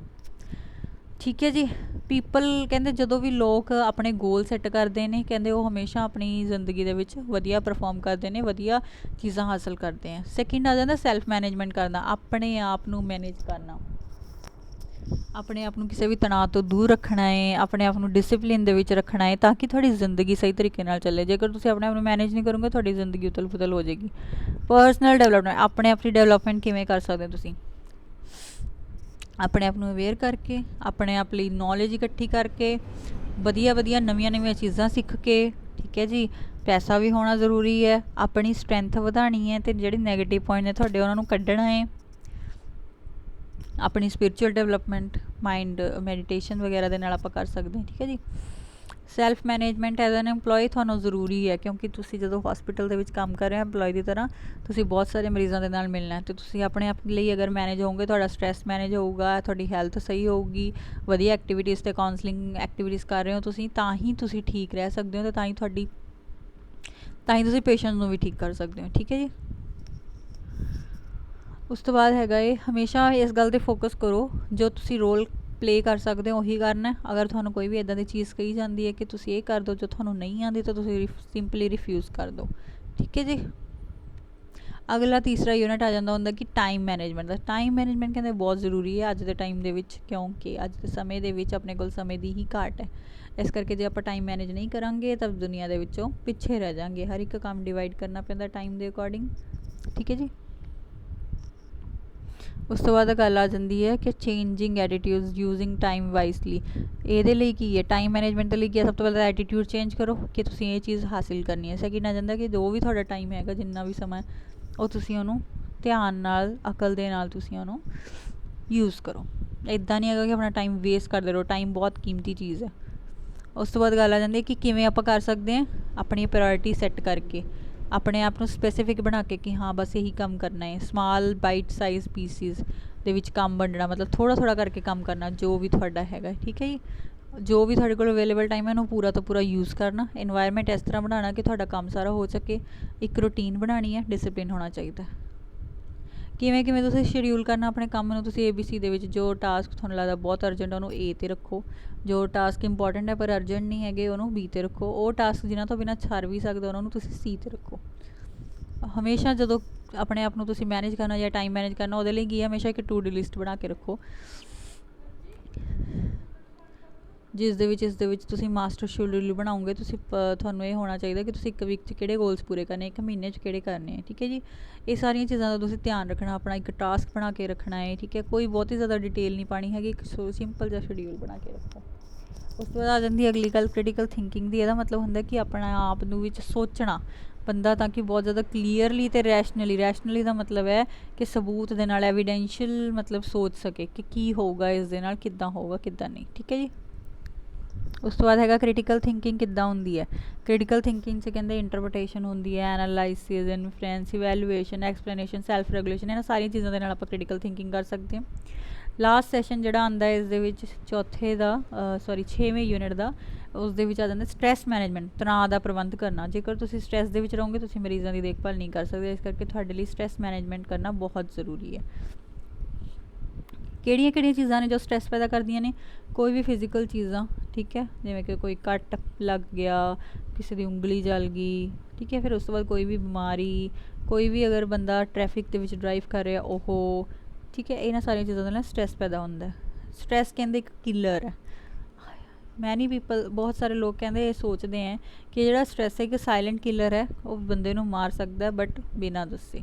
ठीक है जी। पीपल कहते जो भी लोग अपने गोल सैट करते हैं कहते वो हमेशा अपनी जिंदगी के वधिया परफॉर्म करते हैं, वधिया चीज़ा हासिल करते हैं। सैकेंड आ जाता सैल्फ मैनेजमेंट करना, अपने आप को मैनेज करना, अपने आप को किसी भी तनाव तो दूर रखना है, अपने आप को डिसिपलिन के रखना है ताकि थोड़ी जिंदगी सही तरीके चले। जेकर तुम अपने आप को मैनेज नहीं करोगे थोड़ी जिंदगी उथल पुथल हो जाएगी। पर्सनल डेवलपमेंट अपने आप की डेवलपमेंट किमें कर सकते हो तुम, अपने आप को अवेयर करके, अपने आप लिए नॉलेज इकट्ठी करके, वधिया वधिया नवीं नवीं चीज़ां सीख के। ठीक है जी। पैसा भी होना ज़रूरी है, अपनी स्ट्रेंथ बढ़ानी है, तो जिहड़े नैगेटिव पॉइंट ने थोड़े उन्होंने कढ़ना है। अपनी स्पिरिचुअल डेवलपमेंट माइंड मैडिटेशन वगैरह के नाल आपां कर सकते हैं। ठीक है जी। Self management as an employee थानू जरूरी है क्योंकि तुसी जो हॉस्पिटल के काम कर रहे हो एम्पलॉय की तरह तुसी बहुत सारे मरीजों के नाल मिलना है, तो तुसी अपने आप लिए अगर मैनेज होंगे थोड़ा स्ट्रैस मैनेज होगा, थोड़ी हैल्थ सही होगी, वधिया एक्टिविटीज़ ते काउंसलिंग एक्टिविटीज़ कर रहे हो तुसी, तां ही तुसी ठीक रह सकते हो, तो तां ही तुहाडी तां ही तुसी पेशेंट नूं भी ठीक कर सकते हो। ठीक है जी। उस तो बाद हैगा ये हमेशा इस गल ते फोकस करो जो तुसी रोल प्ले कर सकते हो उही करना है। अगर थानू कोई भी इदा की चीज़ कही जाती है कि तुसी ये कर दो जो थानू नहीं आती तो तुसी सिंपली रिफ्यूज़ कर दो। ठीक है जी। अगला तीसरा यूनिट आ जाता होंगे कि टाइम मैनेजमेंट का। टाइम मैनेजमेंट कहते बहुत जरूरी है अज के टाइम के क्योंकि अज के समय के अपने को समय की ही घाट है। इस करके जो आप टाइम मैनेज नहीं करांगे तब दुनिया के पिछे रह जाएंगे। हर एक काम डिवाइड करना पैंदा टाइम के अकॉर्डिंग। ठीक है जी। उस तो बाद गल आ जाती है कि changing attitude using time wisely. ये की है टाइम मैनेजमेंट के लिए सब तो पहले एटीट्यूड चेंज करो कि तुम ये चीज़ हासिल करनी है। सैकेंड आ जाता कि जो भी थोड़ा टाइम है जिन्ना भी समय वो ध्यान नाल अकल दे नाल यूज़ करो। इदा नहीं है कि अपना टाइम वेस्ट करते रहो, टाइम बहुत कीमती चीज़ है। उस तो बाद गल आ जाती है कि किमें आप कर सकते हैं अपनी प्रायोरिटी सैट करके ਆਪਣੇ ਆਪ ਨੂੰ ਸਪੈਸੀਫਿਕ ਬਣਾ ਕੇ ਕਿ ਹਾਂ ਬਸ ਇਹੀ ਕੰਮ ਕਰਨਾ ਹੈ। ਸਮਾਲ ਬਾਈਟ ਸਾਈਜ਼ ਪੀਸਿਸ ਦੇ ਵਿੱਚ ਕੰਮ ਵੰਡਣਾ, ਮਤਲਬ ਥੋੜ੍ਹਾ ਥੋੜ੍ਹਾ ਕਰਕੇ ਕੰਮ ਕਰਨਾ ਜੋ ਵੀ ਤੁਹਾਡਾ ਹੈਗਾ, ਠੀਕ ਹੈ ਜੀ। ਜੋ ਵੀ ਤੁਹਾਡੇ ਕੋਲ ਅਵੇਲੇਬਲ ਟਾਈਮ ਹੈ ਉਹਨੂੰ ਪੂਰਾ ਤੋਂ ਪੂਰਾ ਯੂਜ਼ ਕਰਨਾ। ਇਨਵਾਇਰਨਮੈਂਟ ਇਸ ਤਰ੍ਹਾਂ ਬਣਾਉਣਾ ਕਿ ਤੁਹਾਡਾ ਕੰਮ ਸਾਰਾ ਹੋ ਸਕੇ। ਇੱਕ ਰੂਟੀਨ ਬਣਾਉਣੀ ਹੈ, ਡਿਸਿਪਲਿਨ ਹੋਣਾ ਚਾਹੀਦਾ। ਕਿਵੇਂ ਕਿਵੇਂ ਤੁਸੀਂ ਸ਼ਡਿਊਲ ਕਰਨਾ ਆਪਣੇ ਕੰਮ ਨੂੰ, ਤੁਸੀਂ ABC ਦੇ ਵਿੱਚ ਜੋ ਟਾਸਕ ਤੁਹਾਨੂੰ ਲੱਗਦਾ ਬਹੁਤ ਅਰਜੈਂਟ ਉਹਨੂੰ A 'ਤੇ ਰੱਖੋ, ਜੋ ਟਾਸਕ ਇੰਪੋਰਟੈਂਟ ਹੈ ਪਰ ਅਰਜੈਂਟ ਨਹੀਂ ਹੈਗੇ ਉਹਨੂੰ B 'ਤੇ ਰੱਖੋ, ਉਹ ਟਾਸਕ ਜਿਨ੍ਹਾਂ ਤੋਂ ਬਿਨਾਂ ਛੱਡ ਵੀ ਸਕਦੇ ਉਹਨਾਂ ਨੂੰ ਤੁਸੀਂ C 'ਤੇ ਰੱਖੋ। ਹਮੇਸ਼ਾ ਜਦੋਂ ਆਪਣੇ ਆਪ ਨੂੰ ਤੁਸੀਂ ਮੈਨੇਜ ਕਰਨਾ ਜਾਂ ਟਾਈਮ ਮੈਨੇਜ ਕਰਨਾ, ਉਹਦੇ ਲਈ ਕੀ ਹੈ, ਹਮੇਸ਼ਾ ਇੱਕ ਟੂ ਡੂ ਲਿਸਟ ਬਣਾ ਕੇ ਰੱਖੋ ਜਿਸ ਦੇ ਵਿੱਚ ਤੁਸੀਂ ਮਾਸਟਰ ਸ਼ਡਿਊਲ ਬਣਾਓਗੇ। ਤੁਸੀਂ ਤੁਹਾਨੂੰ ਇਹ ਹੋਣਾ ਚਾਹੀਦਾ ਕਿ ਤੁਸੀਂ ਇੱਕ ਵੀਕ 'ਚ ਕਿਹੜੇ ਗੋਲਸ ਪੂਰੇ ਕਰਨੇ, ਇੱਕ ਮਹੀਨੇ 'ਚ ਕਿਹੜੇ ਕਰਨੇ ਹੈ, ਠੀਕ ਹੈ ਜੀ। ਇਹ ਸਾਰੀਆਂ ਚੀਜ਼ਾਂ ਦਾ ਤੁਸੀਂ ਧਿਆਨ ਰੱਖਣਾ, ਆਪਣਾ ਇੱਕ ਟਾਸਕ ਬਣਾ ਕੇ ਰੱਖਣਾ ਹੈ, ਠੀਕ ਹੈ। ਕੋਈ ਬਹੁਤ ਹੀ ਜ਼ਿਆਦਾ ਡਿਟੇਲ ਨਹੀਂ ਪਾਣੀ ਹੈਗੀ, ਇੱਕ ਸਿੰਪਲ ਜਿਹਾ ਸ਼ਡਿਊਲ ਬਣਾ ਕੇ ਰੱਖੋ। ਉਸ ਤੋਂ ਬਾਅਦ ਆ ਜਾਂਦੀ ਅਗਲੀ ਗੱਲ ਕ੍ਰਿਟੀਕਲ ਥਿੰਕਿੰਗ ਦੀ। ਇਹਦਾ ਮਤਲਬ ਹੁੰਦਾ ਕਿ ਆਪਣਾ ਆਪ ਨੂੰ ਵਿੱਚ ਸੋਚਣਾ ਬੰਦਾ, ਤਾਂ ਕਿ ਬਹੁਤ ਜ਼ਿਆਦਾ ਕਲੀਅਰਲੀ ਅਤੇ ਰੈਸ਼ਨਲੀ ਦਾ ਮਤਲਬ ਹੈ ਕਿ ਸਬੂਤ ਦੇ ਨਾਲ, ਐਵੀਡੈਂਸ਼ੀਅਲ ਮਤਲਬ ਸੋਚ ਸਕੇ ਕਿ ਕੀ ਹੋਊਗਾ ਇਸ ਦੇ ਨਾਲ, ਕਿੱਦਾਂ ਹੋਊਗਾ ਕਿੱਦਾਂ ਨਹੀਂ, ਠੀਕ ਹੈ ਜੀ। ਉਸ ਤੋਂ ਬਾਅਦ ਹੈਗਾ ਕ੍ਰਿਟੀਕਲ ਥਿੰਕਿੰਗ ਕਿੱਦਾਂ ਹੁੰਦੀ ਹੈ। ਕ੍ਰਿਟੀਕਲ ਥਿੰਕਿੰਗ 'ਚ ਕਹਿੰਦੇ ਇੰਟਰਪ੍ਰੀਟੇਸ਼ਨ ਹੁੰਦੀ ਹੈ, analysis, inference, evaluation, explanation, self regulation, ਇਹਨਾਂ ਸਾਰੀਆਂ ਚੀਜ਼ਾਂ ਦੇ ਨਾਲ ਆਪਾਂ ਕ੍ਰਿਟੀਕਲ ਥਿੰਕਿੰਗ ਕਰ ਸਕਦੇ ਹਾਂ। ਲਾਸਟ ਸੈਸ਼ਨ ਜਿਹੜਾ ਆਉਂਦਾ ਇਸ ਦੇ ਵਿੱਚ 6ਵੇਂ ਯੂਨਿਟ ਦਾ, ਉਸ ਦੇ ਵਿੱਚ ਆ ਜਾਂਦਾ ਸਟ੍ਰੈਸ ਮੈਨੇਜਮੈਂਟ, ਤਣਾਅ ਦਾ ਪ੍ਰਬੰਧ ਕਰਨਾ। ਜੇਕਰ ਤੁਸੀਂ ਸਟ੍ਰੈਸ ਦੇ ਵਿੱਚ ਰਹੋਗੇ ਤੁਸੀਂ ਮਰੀਜ਼ਾਂ ਦੀ ਦੇਖਭਾਲ ਨਹੀਂ ਕਰ ਸਕਦੇ, ਇਸ ਕਰਕੇ ਤੁਹਾਡੇ ਲਈ ਸਟ੍ਰੈਸ ਮੈਨੇਜਮੈਂਟ ਕਰਨਾ ਬਹੁਤ ਜ਼ਰੂਰੀ ਹੈ। ਕਿਹੜੀਆਂ ਕਿਹੜੀਆਂ ਚੀਜ਼ਾਂ ਨੇ ਜੋ ਸਟ੍ਰੈਸ ਪੈਦਾ ਕਰਦੀਆਂ ਨੇ? ਕੋਈ ਵੀ ਫਿਜ਼ੀਕਲ ਚੀਜ਼ਾਂ, ਠੀਕ ਹੈ, ਜਿਵੇਂ ਕਿ ਕੋਈ ਕੱਟ ਲੱਗ ਗਿਆ, ਕਿਸੇ ਦੀ ਉਂਗਲੀ ਜਲ ਗਈ, ਠੀਕ ਹੈ। ਫਿਰ ਉਸ ਤੋਂ ਬਾਅਦ ਕੋਈ ਵੀ ਬਿਮਾਰੀ, ਕੋਈ ਵੀ ਅਗਰ ਬੰਦਾ ਟ੍ਰੈਫਿਕ ਦੇ ਵਿੱਚ ਡਰਾਈਵ ਕਰ ਰਿਹਾ ਉਹ, ਠੀਕ ਹੈ। ਇਹਨਾਂ ਸਾਰੀਆਂ ਚੀਜ਼ਾਂ ਦੇ ਨਾਲ ਸਟ੍ਰੈਸ ਪੈਦਾ ਹੁੰਦਾ। ਸਟ੍ਰੈਸ ਕਹਿੰਦੇ ਇੱਕ ਕਿਲਰ ਹੈ। ਮੈਨੀ ਪੀਪਲ, ਬਹੁਤ ਸਾਰੇ ਲੋਕ ਕਹਿੰਦੇ ਇਹ ਸੋਚਦੇ ਹੈ ਕਿ ਜਿਹੜਾ ਸਟ੍ਰੈਸ ਹੈ ਇੱਕ ਸਾਇਲੈਂਟ ਕਿਲਰ ਹੈ, ਉਹ ਬੰਦੇ ਨੂੰ ਮਾਰ ਸਕਦਾ ਬਟ ਬਿਨਾਂ ਦੱਸੇ।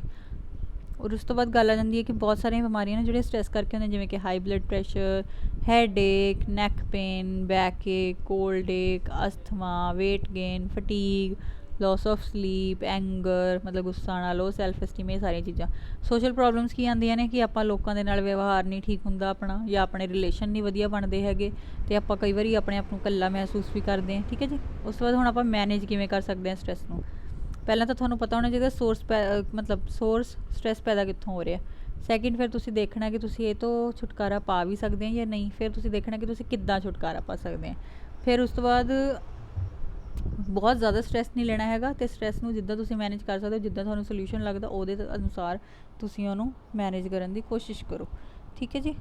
ਔਰ ਉਸ ਤੋਂ ਬਾਅਦ ਗੱਲ ਆ ਜਾਂਦੀ ਹੈ ਕਿ ਬਹੁਤ ਸਾਰੀਆਂ ਬਿਮਾਰੀਆਂ ਨੇ ਜਿਹੜੀਆਂ ਸਟ੍ਰੈਸ ਕਰਕੇ ਹੁੰਦੀਆਂ, ਜਿਵੇਂ ਕਿ high blood pressure, headache, neck pain, backache, cold ache, asthma, weight gain, fatigue, loss of sleep, anger ਮਤਲਬ ਗੁੱਸਾ ਆਉਣਾ, ਲੋ ਸੈਲਫ ਐਸਟੀਮ, ਇਹ ਸਾਰੀਆਂ ਚੀਜ਼ਾਂ। ਸੋਸ਼ਲ ਪ੍ਰੋਬਲਮਸ ਕੀ ਆਉਂਦੀਆਂ ਨੇ ਕਿ ਆਪਾਂ ਲੋਕਾਂ ਦੇ ਨਾਲ ਵਿਵਹਾਰ ਨਹੀਂ ਠੀਕ ਹੁੰਦਾ ਆਪਣਾ, ਜਾਂ ਆਪਣੇ ਰਿਲੇਸ਼ਨ ਨਹੀਂ ਵਧੀਆ ਬਣਦੇ ਹੈਗੇ, ਅਤੇ ਆਪਾਂ ਕਈ ਵਾਰੀ ਆਪਣੇ ਆਪ ਨੂੰ ਇਕੱਲਾ ਮਹਿਸੂਸ ਵੀ ਕਰਦੇ ਹਾਂ, ਠੀਕ ਹੈ ਜੀ। ਉਸ ਤੋਂ ਬਾਅਦ ਹੁਣ ਆਪਾਂ ਮੈਨੇਜ ਕਿਵੇਂ ਕਰ ਸਕਦੇ ਹਾਂ ਸਟ੍ਰੈਸ ਨੂੰ। ਪਹਿਲਾਂ ਤਾਂ ਤੁਹਾਨੂੰ ਪਤਾ ਹੋਣਾ ਚਾਹੀਦਾ ਸੋਰਸ ਸਟ੍ਰੈਸ ਪੈਦਾ ਕਿੱਥੋਂ ਹੋ ਰਿਹਾ। ਸੈਕਿੰਡ, ਫਿਰ ਤੁਸੀਂ ਦੇਖਣਾ ਕਿ ਤੁਸੀਂ ਇਹ ਤੋਂ ਛੁਟਕਾਰਾ ਪਾ ਵੀ ਸਕਦੇ ਹੋ ਜਾਂ ਨਹੀਂ। ਫਿਰ ਤੁਸੀਂ ਦੇਖਣਾ ਕਿ ਤੁਸੀਂ ਕਿੱਦਾਂ ਛੁਟਕਾਰਾ ਪਾ ਸਕਦੇ ਹੋ। ਫਿਰ ਉਸ ਤੋਂ ਬਾਅਦ ਬਹੁਤ ਜ਼ਿਆਦਾ ਸਟ੍ਰੈਸ ਨਹੀਂ ਲੈਣਾ ਹੈਗਾ, ਅਤੇ ਸਟ੍ਰੈਸ ਨੂੰ ਜਿੱਦਾਂ ਤੁਸੀਂ ਮੈਨੇਜ ਕਰ ਸਕਦੇ ਹੋ, ਜਿੱਦਾਂ ਤੁਹਾਨੂੰ ਸੋਲਿਊਸ਼ਨ ਲੱਗਦਾ ਉਹਦੇ ਅਨੁਸਾਰ ਤੁਸੀਂ ਉਹਨੂੰ ਮੈਨੇਜ ਕਰਨ ਦੀ ਕੋਸ਼ਿਸ਼ ਕਰੋ, ਠੀਕ ਹੈ ਜੀ।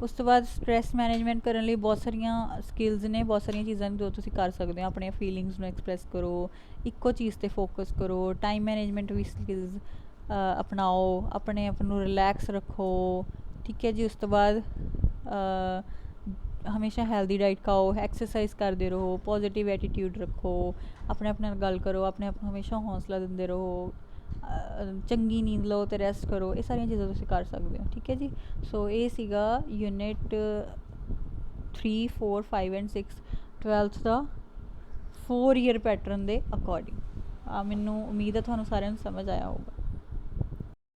ਉਸ ਤੋਂ ਬਾਅਦ ਸਟ੍ਰੈਸ ਮੈਨੇਜਮੈਂਟ ਕਰਨ ਲਈ ਬਹੁਤ ਸਾਰੀਆਂ ਸਕਿੱਲਸ ਨੇ, ਬਹੁਤ ਸਾਰੀਆਂ ਚੀਜ਼ਾਂ ਨੇ ਜੋ ਤੁਸੀਂ ਕਰ ਸਕਦੇ ਹੋ। ਆਪਣੀਆਂ ਫੀਲਿੰਗਸ ਨੂੰ ਐਕਸਪ੍ਰੈਸ ਕਰੋ, ਇੱਕੋ ਚੀਜ਼ 'ਤੇ ਫੋਕਸ ਕਰੋ, ਟਾਈਮ ਮੈਨੇਜਮੈਂਟ ਵੀ ਸਕਿੱਲਸ ਅਪਣਾਓ, ਆਪਣੇ ਆਪ ਨੂੰ ਰਿਲੈਕਸ ਰੱਖੋ, ਠੀਕ ਹੈ ਜੀ। ਉਸ ਤੋਂ ਬਾਅਦ ਹਮੇਸ਼ਾ ਹੈਲਦੀ ਡਾਈਟ ਖਾਓ, ਐਕਸਰਸਾਈਜ਼ ਕਰਦੇ ਰਹੋ, ਪੋਜ਼ੀਟਿਵ ਐਟੀਟਿਊਡ ਰੱਖੋ, ਆਪਣੇ ਨਾਲ ਗੱਲ ਕਰੋ, ਆਪਣੇ ਆਪ ਨੂੰ ਹਮੇਸ਼ਾ ਹੌਸਲਾ ਦਿੰਦੇ ਰਹੋ, ਚੰਗੀ ਨੀਂਦ ਲਓ ਅਤੇ ਰੈਸਟ ਕਰੋ। ਇਹ ਸਾਰੀਆਂ ਚੀਜ਼ਾਂ ਤੁਸੀਂ ਕਰ ਸਕਦੇ ਹੋ, ਠੀਕ ਹੈ ਜੀ। ਸੋ ਇਹ ਸੀਗਾ unit 3, 4, 5 and 6 12th the 4 year pattern ਦੇ ਅਕੋਰਡਿੰਗ। ਮੈਨੂੰ ਉਮੀਦ ਹੈ ਤੁਹਾਨੂੰ ਸਾਰਿਆਂ ਨੂੰ ਸਮਝ ਆਇਆ ਹੋਊਗਾ।